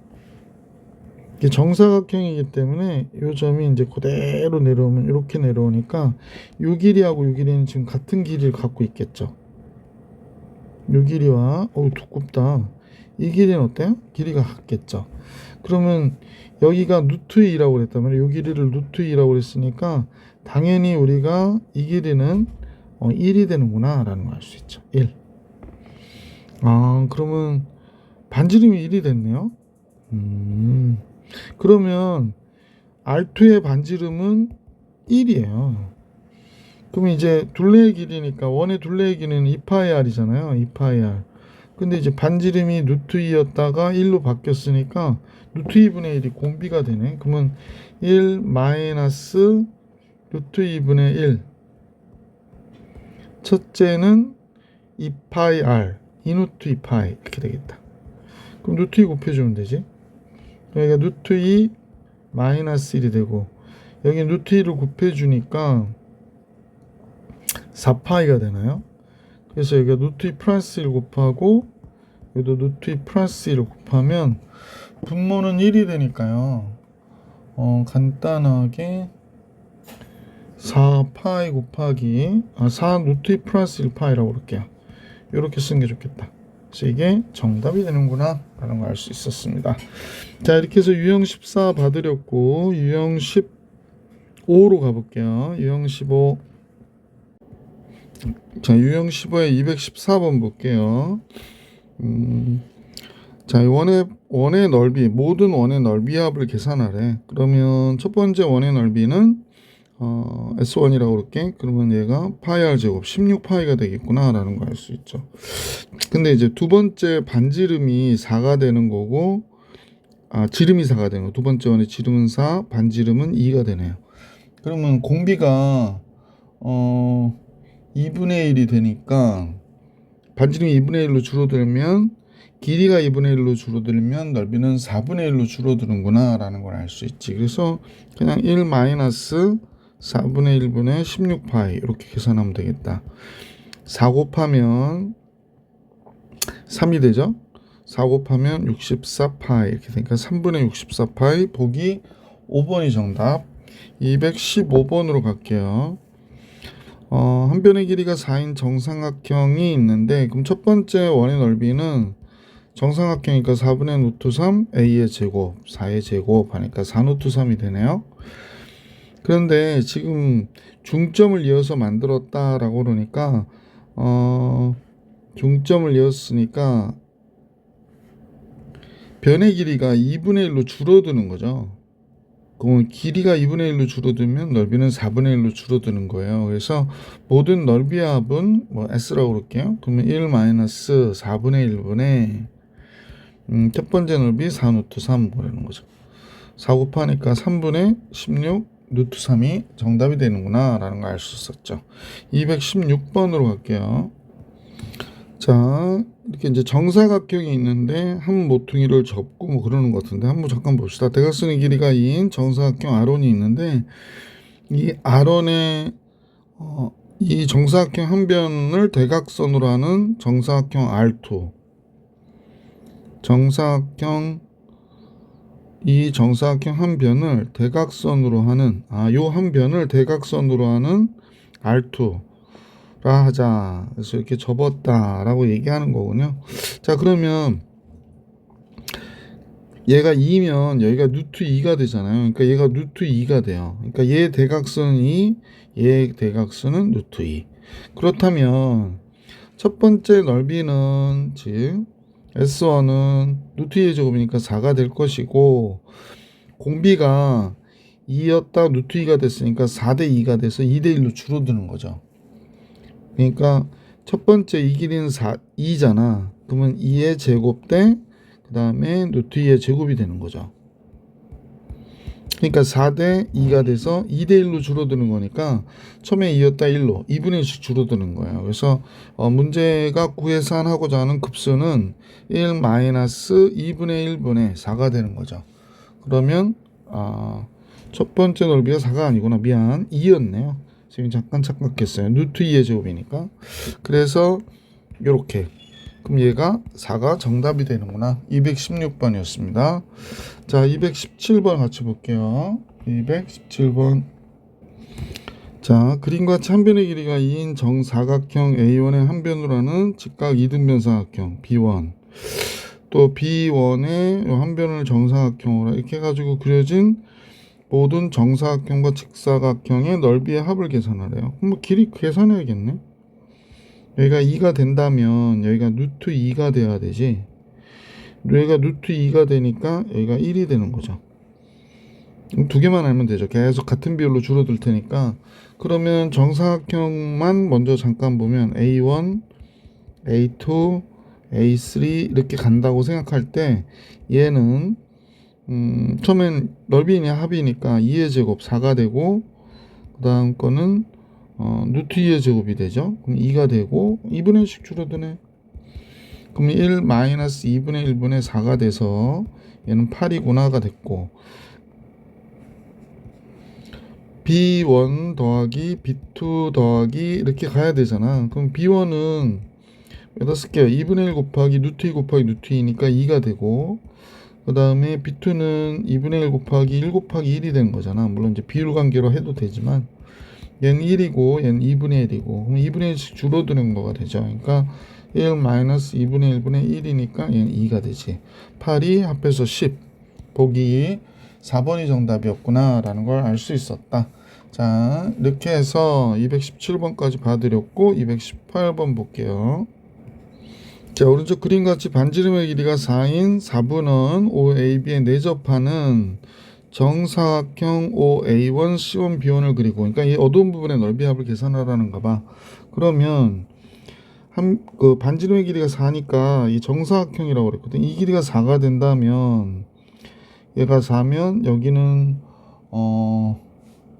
이게 정사각형이기 때문에 이 점이 이제 그대로 내려오면 이렇게 내려오니까 이 길이하고 이 길이는 지금 같은 길이를 갖고 있겠죠. 이 길이와 두껍다. 이 길이는 어때요? 길이가 같겠죠. 그러면 여기가 루트 2라고 그랬다면 이 길이를 루트 2라고 그랬으니까 당연히 우리가 이 길이는 1이 되는구나 라는 걸 알 수 있죠. 1. 그러면 반지름이 1이 됐네요. 그러면 R2의 반지름은 1이에요. 그럼 이제 둘레의 길이니까 원의 둘레의 길이는 2파이 R이잖아요. 2파이 R. 근데 이제 반지름이 루트 2였다가 1로 바뀌었으니까 루트 2분의 1이 공비가 되네. 그러면 1 마이너스 루트 2분의 1. 첫째는 2파이 R, 2루트 2파이 이렇게 되겠다. 그럼 루트 2 곱해주면 되지. 여기가 루트 2 마이너스 1이 되고 여기 루트 2를 곱해주니까 4파이가 되나요? 그래서 여기가 루트 2 플러스 1 곱하고 여기도 루트 2 플러스 1을 곱하면 분모는 1이 되니까요. 간단하게 4파이 곱하기 4 루트 2 플러스 1파이라고 그럴게요. 이렇게 쓰는 게 좋겠다. 그래서 이게 정답이 되는구나 라는 걸 알 수 있었습니다. 자, 이렇게 해서 유형 14 받으렸고 유형 15로 가볼게요. 유형 15. 자, 유형 15의 214번 볼게요. 자, 원의 넓이, 모든 원의 넓이 합을 계산하래. 그러면 첫 번째 원의 넓이는 S1이라고 그럴게. 그러면 얘가 파이 R 제곱 16파이가 되겠구나 라는 걸 알 수 있죠. 근데 이제 두 번째 반지름이 4가 되는 거고 지름이 4가 되는 거. 두 번째 원의 지름은 4, 반지름은 2가 되네요. 그러면 공비가 2분의 1이 되니까 반지름이 2분의 1로 줄어들면 길이가 2분의 1로 줄어들면 넓이는 4분의 1로 줄어드는구나 라는 걸 알 수 있지. 그래서 그냥 1 마이너스 4분의 1분의 16파이 이렇게 계산하면 되겠다. 4 곱하면 3이 되죠. 4 곱하면 64파이 이렇게 되니까 3분의 64파이 보기 5번이 정답. 215번으로 갈게요. 한 변의 길이가 4인 정삼각형이 있는데 그럼 첫 번째 원의 넓이는 정삼각형이니까 4분의 루트 3 a의 제곱 4의 제곱 하니까 4 루트 3이 되네요. 그런데 지금 중점을 이어서 만들었다라고 그러니까 중점을 이었으니까 변의 길이가 2분의 1로 줄어드는 거죠. 그럼 길이가 2분의 1로 줄어들면 넓이는 4분의 1로 줄어드는 거예요. 그래서 모든 넓이의 합은 뭐 S라고 그럴게요. 그러면 1 마이너스 4분의 1분의 첫 번째 넓이 4 루트 3 그러는 거죠. 4 곱하니까 3분의 16 루트 3이 정답이 되는구나 라는 걸 알 수 있었죠. 216번으로 갈게요. 자, 이렇게 이제 정사각형이 있는데 한 모퉁이를 접고 뭐 그러는 것 같은데 한번 잠깐 봅시다. 대각선의 길이가 2인 정사각형 R원이 있는데 이 R원의 이 정사각형 한 변을 대각선으로 하는 정사각형 R2 이 정사각형 한 변을 대각선으로 하는 요 한 변을 대각선으로 하는 R2 라 하자. 그래서 이렇게 접었다라고 얘기하는 거군요. 자, 그러면 얘가 2면 여기가 루트 2가 되잖아요. 그러니까 얘가 루트 2가 돼요. 그러니까 얘 대각선은 2, 얘 대각선은 루트 2. 그렇다면 첫 번째 넓이는 즉 S1은 루트 2의 제곱이니까 4가 될 것이고 공비가 2였다 루트 2가 됐으니까 4대 2가 돼서 2대 1로 줄어드는 거죠. 그러니까 첫 번째 이 길이는 2잖아. 그러면 2의 제곱 대 그 다음에 루트 2의 제곱이 되는 거죠. 그러니까 4대 2가 돼서 2대 1로 줄어드는 거니까 처음에 2였다 1로 2분의 1씩 줄어드는 거예요. 그래서 문제가 구해산하고자 하는 급수는 1 마이너스 2분의 1분의 4가 되는 거죠. 그러면 첫 번째 넓이가 4가 아니구나. 미안. 2였네요. 지금 잠깐 착각했어요. 루트 2의 제곱이니까. 그래서 이렇게 그럼 얘가 4가 정답이 되는구나. 216번이었습니다. 자, 217번 같이 볼게요. 217번. 자, 그림과 같이 한 변의 길이가 2인 정사각형 A1의 한 변으로 하는 직각 2등변 사각형 B1 또 B1의 한 변을 정사각형으로 이렇게 해가지고 그려진 모든 정사각형과 직사각형의 넓이의 합을 계산하래요. 그럼 길이 계산해야겠네. 여기가 2가 된다면 여기가 루트 2가 돼야 되지. 여기가 루트 2가 되니까 여기가 1이 되는 거죠. 두 개만 알면 되죠. 계속 같은 비율로 줄어들 테니까. 그러면 정사각형만 먼저 잠깐 보면 A1, A2, A3 이렇게 간다고 생각할 때 얘는 처음엔 넓이냐 합이니까 2의 제곱 4가 되고 그 다음 거는 루트 2의 제곱이 되죠. 그럼 2가 되고 2분의 1씩 줄어드네. 그럼 1 마이너스 2분의 1분의 4가 돼서 얘는 8이구나가 됐고 B1 더하기 B2 더하기 이렇게 가야 되잖아. 그럼 B1은 여기다 쓸게요. 2분의 1 곱하기 루트 2 곱하기 루트 2니까 2가 되고 그 다음에 B2는 2분의 1 곱하기 1 곱하기 1이 되는 거잖아. 물론 이제 비율 관계로 해도 되지만 얘는 1이고 얘는 2분의 1이고 그럼 2분의 1씩 줄어드는 거가 되죠. 그러니까 1 마이너스 2분의 1분의 1이니까 얘는 2가 되지. 8이 합해서 10. 보기 4번이 정답이었구나 라는 걸 알 수 있었다. 자, 이렇게 해서 217번까지 봐드렸고 218번 볼게요. 자, 오른쪽 그림같이 반지름의 길이가 4인 4분원 OAB에 내접하는 정사각형 OA1, C1, B1을 그리고 그러니까 이 어두운 부분의 넓이 합을 계산하라는가 봐. 그러면 그 반지름의 길이가 4니까 이 정사각형이라고 그랬거든. 이 길이가 4가 된다면 얘가 4면 여기는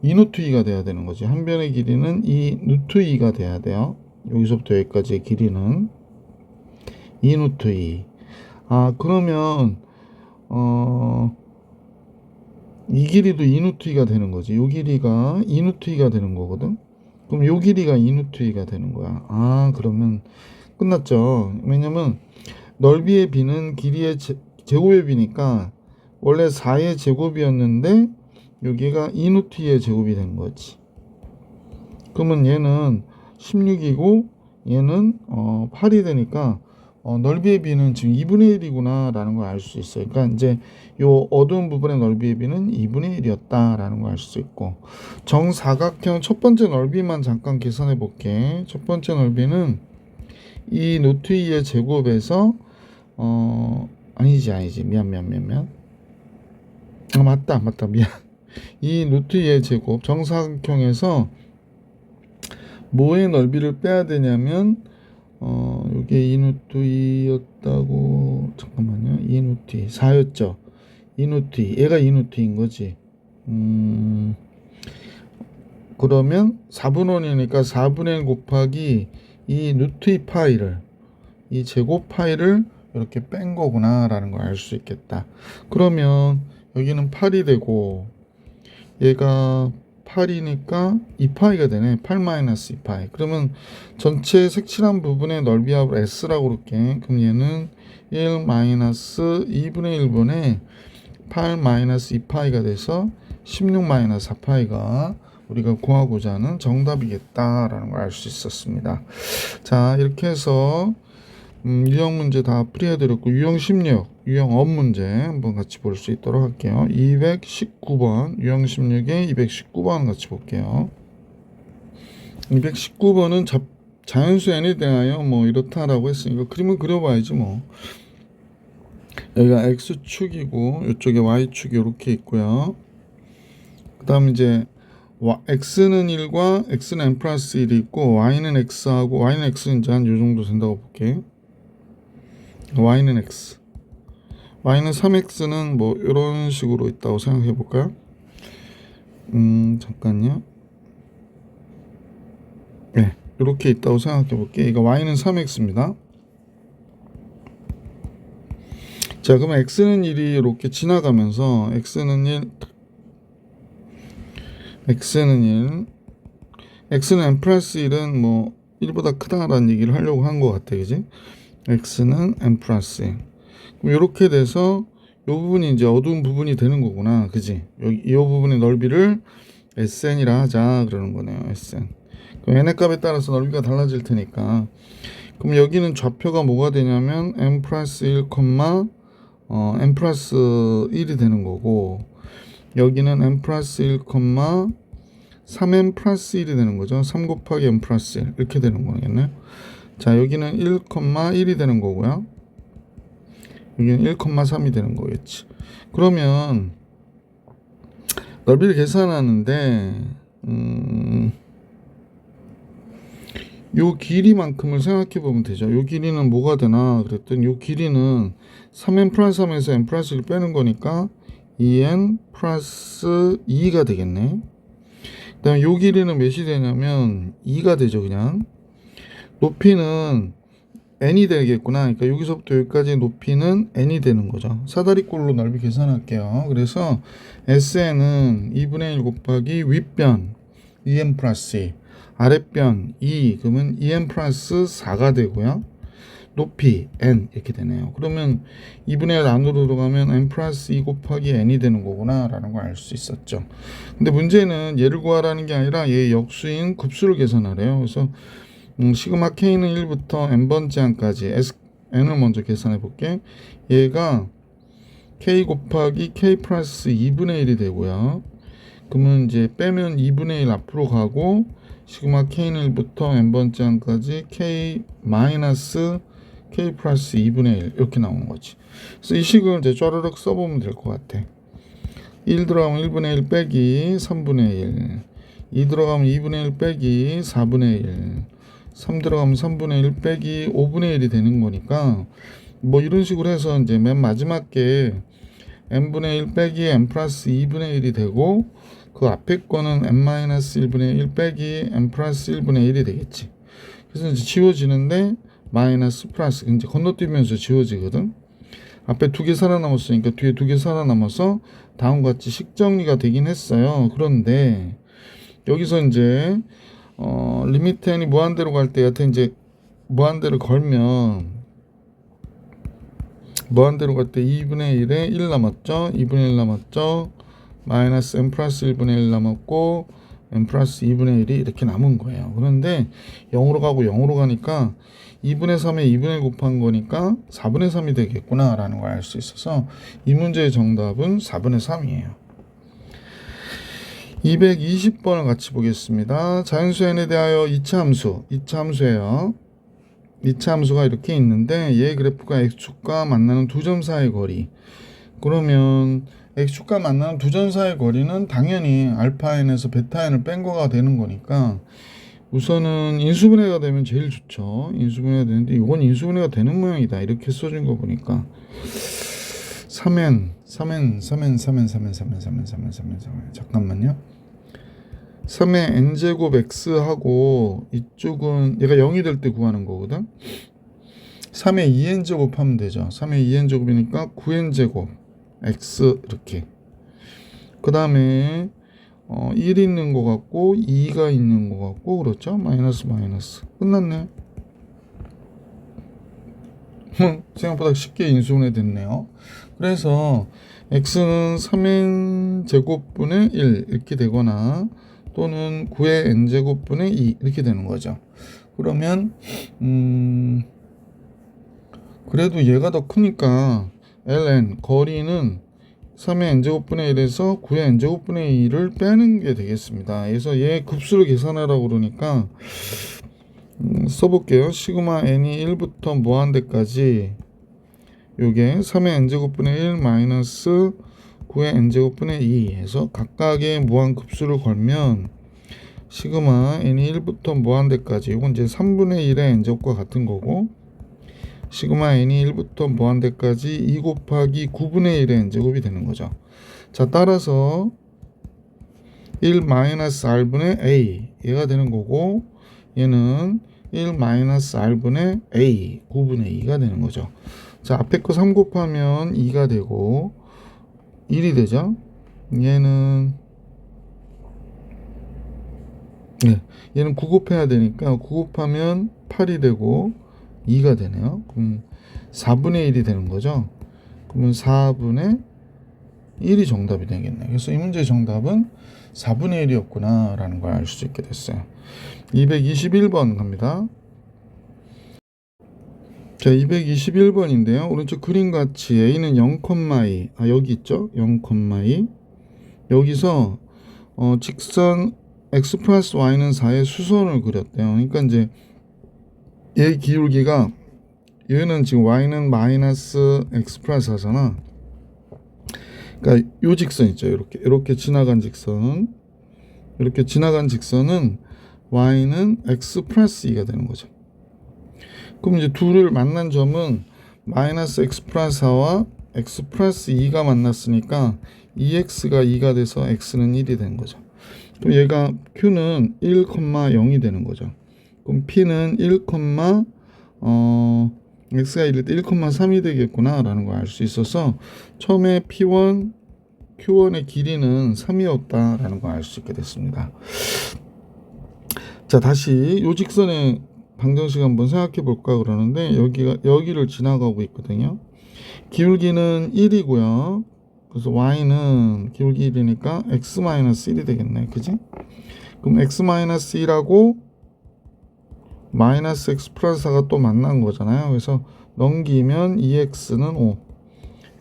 2루트 2가 돼야 되는 거지. 한 변의 길이는 2루트 2가 돼야 돼요. 여기서부터 여기까지의 길이는 2루트 2. 아, 그러면 이 길이도 2루트2가 되는 거지. 요 길이가 2루트2가 되는 거거든. 그럼 요 길이가 2루트2가 되는 거야. 아, 그러면 끝났죠. 왜냐면 넓이의 b는 길이의 제곱의 b니까 원래 4의 제곱이었는데 여기가 2루트2의 제곱이 된 거지. 그러면 얘는 16이고 얘는 8이 되니까 넓이의 b는 지금 2분의 1이구나 라는 걸 알 수 있어요. 그러니까 이제 요 어두운 부분의 넓이의 b는 2분의 1이었다 라는 걸 알 수 있고, 정사각형 첫 번째 넓이만 잠깐 계산해 볼게. 첫 번째 넓이는 이 노트 2의 제곱에서 아니지 미안 맞다 미안. 이 노트 2의 제곱 정사각형에서 뭐의 넓이를 빼야 되냐면 요게 2루트2였다고, 잠깐만요. 2루트2 4였죠. 2루트2 얘가 2루트인 거지. 그러면 4분의 1이니까 4분의 1 곱하기 이 루트2 파이를, 이 제곱 파이를 이렇게 뺀 거구나 라는 걸 알 수 있겠다. 그러면 여기는 8이 되고 얘가 8이니까 2파이가 되네. 8-2파이. 그러면 전체 색칠한 부분의 넓이합을 S라고 그럴게. 그럼 얘는 1-2분의 1분의 8-2파이가 돼서 16-4파이가 우리가 구하고자 하는 정답이겠다라는 걸 알 수 있었습니다. 자, 이렇게 해서 유형 문제 다 풀이해드렸고, 유형 16, 유형 업 문제 한번 같이 볼 수 있도록 할게요. 219번, 유형 16의 219번 같이 볼게요. 219번은 자연수 n에 대하여 뭐 이렇다라고 했으니까 그림을 그려봐야지 뭐. 여기가 x축이고 이쪽에 y축이 이렇게 있고요. 그 다음 이제 x는 1과 x는 n 플러스 1이 있고 y는 x하고 y는 x는 이제 한 요 정도 된다고 볼게. y는 x, y는 3x는 뭐 이런 식으로 있다고 생각해 볼까요? 잠깐요. 네, 이렇게 있다고 생각해 볼게. 이거 y는 3x입니다. 자, 그러면 x는 1이 이렇게 지나가면서 x는 1, x는 n 플러스 1은 뭐 1보다 크다라는 얘기를 하려고 한 것 같아, 그지? x는 n 플러스 1. 그럼 이렇게 돼서 이 부분이 이제 어두운 부분이 되는 거구나, 그지? 여기 이 부분의 넓이를 SN이라 하자 그러는 거네요, SN. 그럼 n의 값에 따라서 넓이가 달라질 테니까. 그럼 여기는 좌표가 뭐가 되냐면 n 플러스 1, n 플러스 1이 되는 거고, 여기는 n 플러스 1, 3n 플러스 1이 되는 거죠. 3 곱하기 n 플러스 1 이렇게 되는 거겠네요. 자, 여기는 1,1이 되는 거고요. 여기는 1,3이 되는 거겠지. 그러면 넓이를 계산하는데 요 길이만큼을 생각해 보면 되죠. 요 길이는 뭐가 되나 그랬더니 요 길이는 3n 플러스 3에서 n 플러스 1 빼는 거니까 2n 플러스 2가 되겠네. 그 다음에 요 길이는 몇이 되냐면 2가 되죠. 그냥 높이는 n이 되겠구나. 그러니까 여기서부터 여기까지 높이는 n이 되는 거죠. 사다리꼴로 넓이 계산할게요. 그래서 SN은 2분의 1 곱하기 윗변 2n 플러스 2, 아랫변 2, 그러면 2n 플러스 4가 되고요. 높이 n 이렇게 되네요. 그러면 2분의 1 안으로 들어가면 n 플러스 2 곱하기 n이 되는 거구나 라는 걸 알 수 있었죠. 근데 문제는 얘를 구하라는 게 아니라 얘 역수인 급수를 계산하래요. 그래서 시그마 k는 1부터 n번째 항까지 n을 먼저 계산해 볼게. 얘가 k 곱하기 k 플러스 2분의 1이 되고요. 그러면 이제 빼면 2분의 1 앞으로 가고 시그마 k는 1부터 n번째 항까지 k 마이너스 k 플러스 2분의 1 이렇게 나오는 거지. 그래서 이 식을 이제 쪼르륵 써보면 될 것 같아. 1 들어가면 1분의 1 빼기 3분의 1, 2 들어가면 2분의 1 빼기 4분의 1, 3 들어가면 3분의 1 빼기 5분의 1이 되는 거니까 뭐 이런 식으로 해서 이제 맨 마지막 게 n분의 1 빼기 n 플러스 2분의 1이 되고 그 앞에 거는 n 마이너스 1분의 1 빼기 n 플러스 1분의 1이 되겠지. 그래서 이제 지워지는데 마이너스 플러스 이제 건너뛰면서 지워지거든. 앞에 2개 살아남았으니까 뒤에 2개 살아남아서 다음과 같이 식정리가 되긴 했어요. 그런데 여기서 이제 리미트 n이 무한대로 갈 때 여하튼 이제 무한대를 걸면 무한대로 갈 때 2분의 1에 1 남았죠. 2분의 1 남았죠. 마이너스 n 플러스 1분의 1 남았고 n 플러스 2분의 1이 이렇게 남은 거예요. 그런데 0으로 가고 0으로 가니까 2분의 3에 2분의 1 곱한 거니까 4분의 3이 되겠구나 라는 걸 알 수 있어서 이 문제의 정답은 4분의 3이에요. 220번을 같이 보겠습니다. 자연수 n에 대하여 이차 함수예요. 이차 함수가 이렇게 있는데 얘 그래프가 x축과 만나는 두 점 사이의 거리. 그러면 x축과 만나는 두 점 사이의 거리는 당연히 알파 n에서 베타 n을 뺀 거가 되는 거니까 우선은 인수분해가 되면 제일 좋죠. 인수분해가 되는데 이건 인수분해가 되는 모양이다. 이렇게 써준 거 보니까 3n 잠깐만요. 3의 n제곱 x하고 이쪽은 얘가 0이 될 때 구하는 거거든. 3의 2n제곱 하면 되죠. 3의 2n제곱이니까 9n제곱 x 이렇게. 그 다음에 1 있는 것 같고 2가 있는 것 같고 그렇죠. 마이너스 끝났네. 생각보다 쉽게 인수분해 됐네요. 그래서 x는 3n 제곱분의 1 이렇게 되거나 또는 9의 n제곱분의 2 이렇게 되는 거죠. 그러면 그래도 얘가 더 크니까 ln 거리는 3의 n제곱분의 1에서 9의 n제곱분의 2를 빼는 게 되겠습니다. 그래서 얘 급수를 계산하라고 그러니까 써볼게요. 시그마 n이 1부터 무한대까지 요게 3의 n제곱분의 1 마이너스 9의 n제곱분의 2 해서 각각의 무한급수를 걸면 시그마 n이 1부터 무한대까지 이건 이제 3분의 1의 n제곱과 같은 거고 시그마 n이 1부터 무한대까지 2 곱하기 9분의 1의 n제곱이 되는 거죠. 자, 따라서 1 마이너스 r분의 a 얘가 되는 거고 얘는 1 마이너스 r분의 a 9분의 2가 되는 거죠. 자, 앞에 거 3 곱하면 2가 되고 1이 되죠. 얘는 9 곱해야 되니까 9 곱하면 8이 되고 2가 되네요. 그럼 4분의 1이 되는 거죠. 그러면 4분의 1이 정답이 되겠네요. 그래서 이 문제의 정답은 4분의 1이었구나 라는 걸 알 수 있게 됐어요. 221번 갑니다. 자, 221번인데요. 오른쪽 그림같이 a는 0,2 여기 있죠. 0,2 여기서 직선 x 플러스 y는 4의 수선을 그렸대요. 그러니까 이제 얘 기울기가 얘는 지금 y는 마이너스 x 플러스 4잖아. 그러니까 요 직선 있죠. 이렇게 지나간 직선. 이렇게 지나간 직선은 y는 x 플러스 2가 되는 거죠. 그럼 이제 둘을 만난 점은 마이너스 x 플러스 4와 x 플러스 2가 만났으니까 2x가 2가 돼서 x는 1이 된 거죠. 그럼 얘가 q는 1,0이 되는 거죠. 그럼 p는 x가 1일 때 1,3이 되겠구나 라는 걸 알 수 있어서 처음에 p1, q1의 길이는 3이었다 라는 걸 알 수 있게 됐습니다. 자, 다시 요 직선의 방정식 한번 생각해 볼까 그러는데 여기를 지나가고 있거든요. 기울기는 1이고요. 그래서 y는 기울기 1이니까 x-1이 되겠네. 그지? 그럼 x-1하고 마이너스 x 플러스 4가 또 만난 거잖아요. 그래서 넘기면 2x는 5.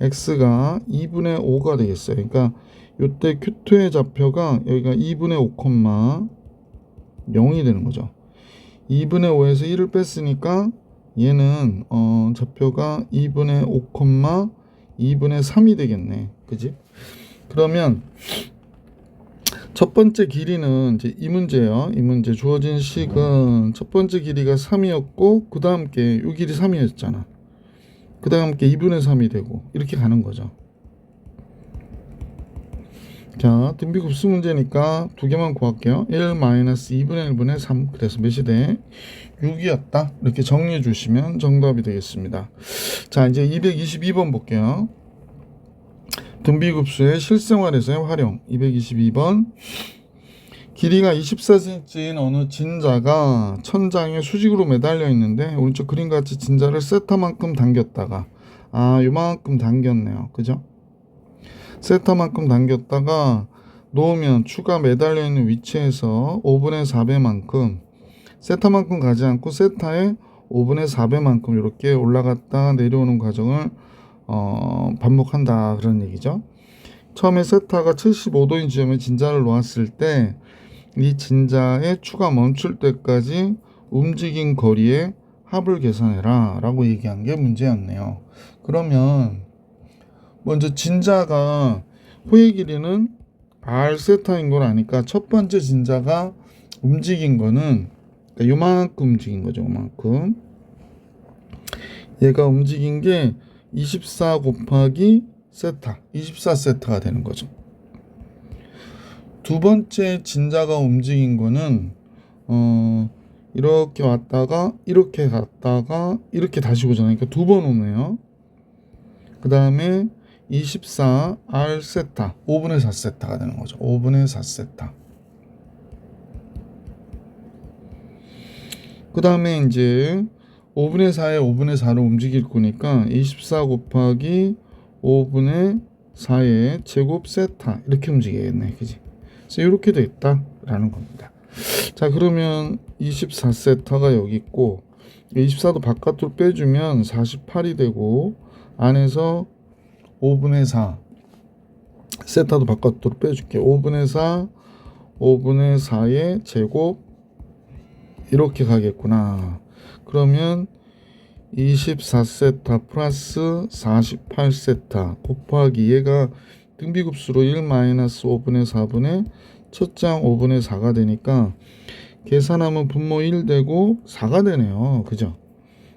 x가 2분의 5가 되겠어요. 그러니까 요때 q2의 좌표가 여기가 2분의 5,0이 되는 거죠. 2분의 5에서 1을 뺐으니까 얘는 좌표가 2분의 5, 2분의 3이 되겠네. 그지? 그러면 첫 번째 길이는 이제 이 문제예요. 이 문제 주어진 식은 첫 번째 길이가 3이었고 그 다음 게 이 길이 3이었잖아. 그 다음 게 2분의 3이 되고 이렇게 가는 거죠. 자, 등비급수 문제니까 두 개만 구할게요. 1-2분의 1분의 3. 그래서 몇이 돼? 6이었다. 이렇게 정리해 주시면 정답이 되겠습니다. 자, 이제 222번 볼게요. 등비급수의 실생활에서의 활용. 222번. 길이가 24cm인 어느 진자가 천장에 수직으로 매달려 있는데 오른쪽 그림같이 진자를 세타만큼 당겼다가 요만큼 당겼네요. 그죠? 세타만큼 당겼다가 놓으면 추가 매달려 있는 위치에서 5분의 4배만큼 세타만큼 가지 않고 세타의 5분의 4배만큼 이렇게 올라갔다 내려오는 과정을 반복한다 그런 얘기죠. 처음에 세타가 75도인 지점에 진자를 놓았을 때 이 진자의 추가 멈출 때까지 움직인 거리의 합을 계산해라 라고 얘기한 게 문제였네요. 그러면 먼저 진자가 호의 길이는 r 세타인 걸 아니까 첫 번째 진자가 움직인 거는 요만큼 움직인 거죠. 요만큼. 얘가 움직인 게 24 곱하기 세타, 24세타가 되는 거죠. 두 번째 진자가 움직인 거는 이렇게 왔다가 이렇게 갔다가 이렇게 다시 오잖아요. 그러니까 두 번 오네요. 그 다음에 24 r 세타 5분의 4세타가 되는 거죠. 5분의 4세타. 그 다음에 이제 5분의 4에 5분의 4로 움직일 거니까 24 곱하기 5분의 4의 제곱 세타 이렇게 움직이겠네. 그지? 그래서 이렇게 됐다라는 겁니다. 자, 그러면 24세타가 여기 있고 24도 바깥으로 빼주면 48이 되고 안에서 5분의 4 세타도 바깥으로 빼줄게. 5분의 4 5분의 4의 제곱 이렇게 가겠구나. 그러면 24세타 플러스 48세타 곱하기 얘가 등비급수로 1-5분의 4분의 첫장 5분의 4가 되니까 계산하면 분모 1 되고 4가 되네요. 그죠?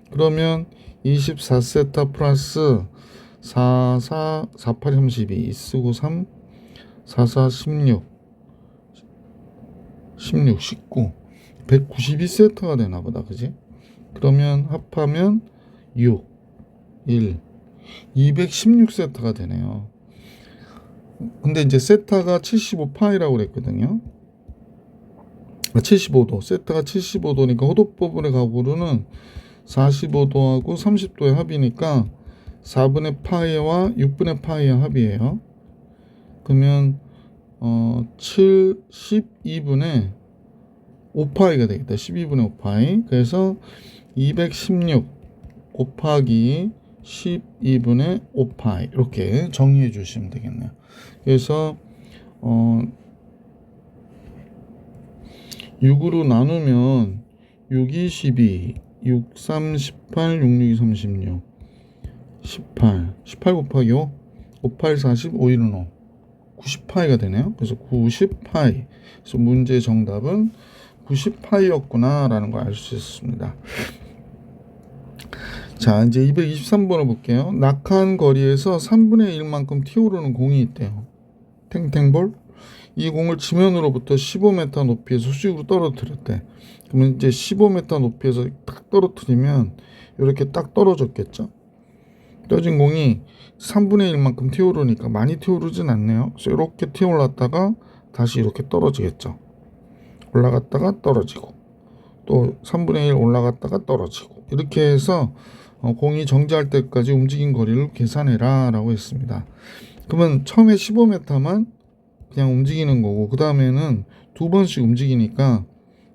그러면 24세타 플러스 4, 8, 32 쓰고 3, 4, 4, 16 19 192세타가 되나 보다. 그지? 그러면 합하면 6, 1 216세타가 되네요. 근데 이제 세타가 75파이라고 그랬거든요. 75도. 세타가 75도니까 호도법의 각으로는 45도하고 30도의 합이니까 4분의 파이와 6분의 파이의 합이에요. 그러면 12분의 5파이가 되겠다. 12분의 5파이. 그래서 216 곱하기 12분의 5파이 이렇게 정리해 주시면 되겠네요. 그래서 6으로 나누면 6, 2, 12 6, 3, 18 6, 6, 36 18 곱하기 5 5, 8, 40 5, 1은 5 90파이가 되네요. 그래서 90파이. 그래서 문제 정답은 90파이였구나 라는 걸 알 수 있습니다. 자, 이제 223번을 볼게요. 낙한 거리에서 3분의 1만큼 튀어오르는 공이 있대요. 탱탱볼. 이 공을 지면으로부터 15m 높이에서 수직으로 떨어뜨렸대. 그러면 이제 15m 높이에서 딱 떨어뜨리면 이렇게 딱 떨어졌겠죠. 떨어진 공이 3분의 1만큼 튀어오르니까 많이 튀어오르진 않네요. 그래서 이렇게 튀어올랐다가 다시 이렇게 떨어지겠죠. 올라갔다가 떨어지고 또 3분의 1 올라갔다가 떨어지고 이렇게 해서 공이 정지할 때까지 움직인 거리를 계산해라 라고 했습니다. 그러면 처음에 15m만 그냥 움직이는 거고 그 다음에는 두 번씩 움직이니까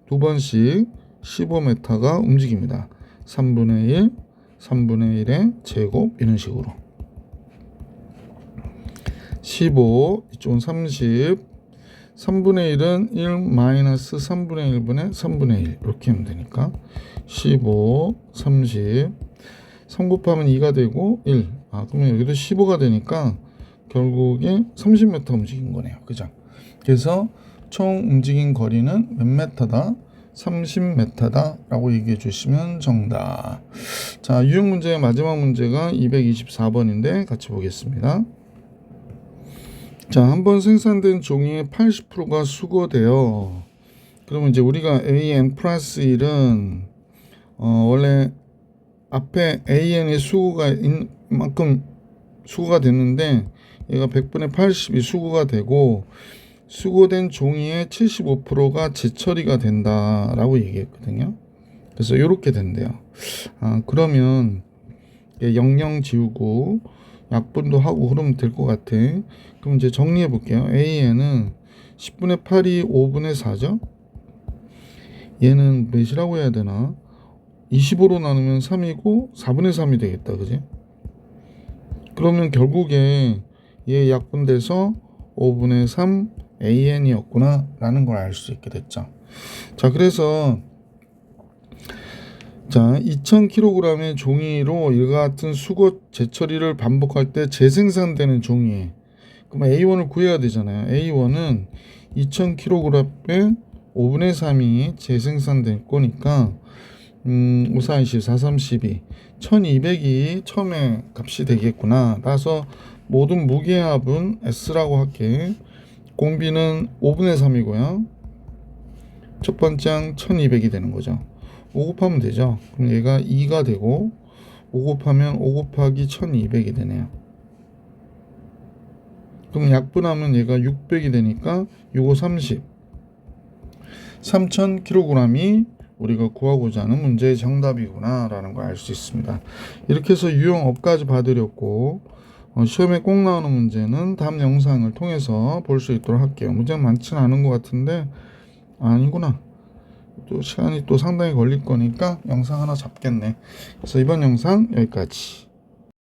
두 번씩 15m가 움직입니다. 3분의 1 3분의 1의 제곱 이런 식으로 15 이쪽은 30 3분의 1은 1 마이너스 3분의 1분의 3분의 1 이렇게 하면 되니까 15 30 3 곱하면 2가 되고 1 그러면 여기도 15가 되니까 결국에 30m 움직인 거네요. 그죠? 그래서 총 움직인 거리는 몇 m다? 30m다 라고 얘기해 주시면 정답. 자, 유형 문제의 마지막 문제가 224번인데 같이 보겠습니다. 자, 한번 생산된 종이의 80%가 수거돼요. 그러면 이제 우리가 AN 플러스 1은 원래 앞에 AN의 수거가 있는 만큼 수거가 됐는데 얘가 100분의 80이 수거가 되고 수거된 종이의 75%가 재처리가 된다라고 얘기했거든요. 그래서 이렇게 된대요. 그러면 00 지우고 약분도 하고 그러면 될 것 같아. 그럼 이제 정리해 볼게요. AN은 10분의 8이 5분의 4죠. 얘는 몇이라고 해야 되나? 25로 나누면 3이고 4분의 3이 되겠다. 그지? 그러면 결국에 얘 약분돼서 5분의 3 AN이었구나 라는 걸 알 수 있게 됐죠. 자, 그래서 2000kg의 종이로 이와 같은 수거 재처리를 반복할 때 재생산되는 종이, 그럼 A1을 구해야 되잖아요. A1은 2000kg에 5분의 3이 재생산될 거니까 5, 4, 20, 4, 3, 12 1200이 처음에 값이 되겠구나. 따라서 모든 무게합은 S라고 할게. 공비는 5분의 3이고요. 첫 번째 항 1200이 되는 거죠. 5 곱하면 되죠. 그럼 얘가 2가 되고 5 곱하면 5 곱하기 1200이 되네요. 그럼 약분하면 얘가 600이 되니까 6, 30 3000kg이 우리가 구하고자 하는 문제의 정답이구나 라는 걸 알 수 있습니다. 이렇게 해서 유형업까지 봐드렸고 시험에 꼭 나오는 문제는 다음 영상을 통해서 볼 수 있도록 할게요. 문제는 많지는 않은 것 같은데 아니구나. 또 시간이 또 상당히 걸릴 거니까 영상 하나 잡겠네. 그래서 이번 영상 여기까지.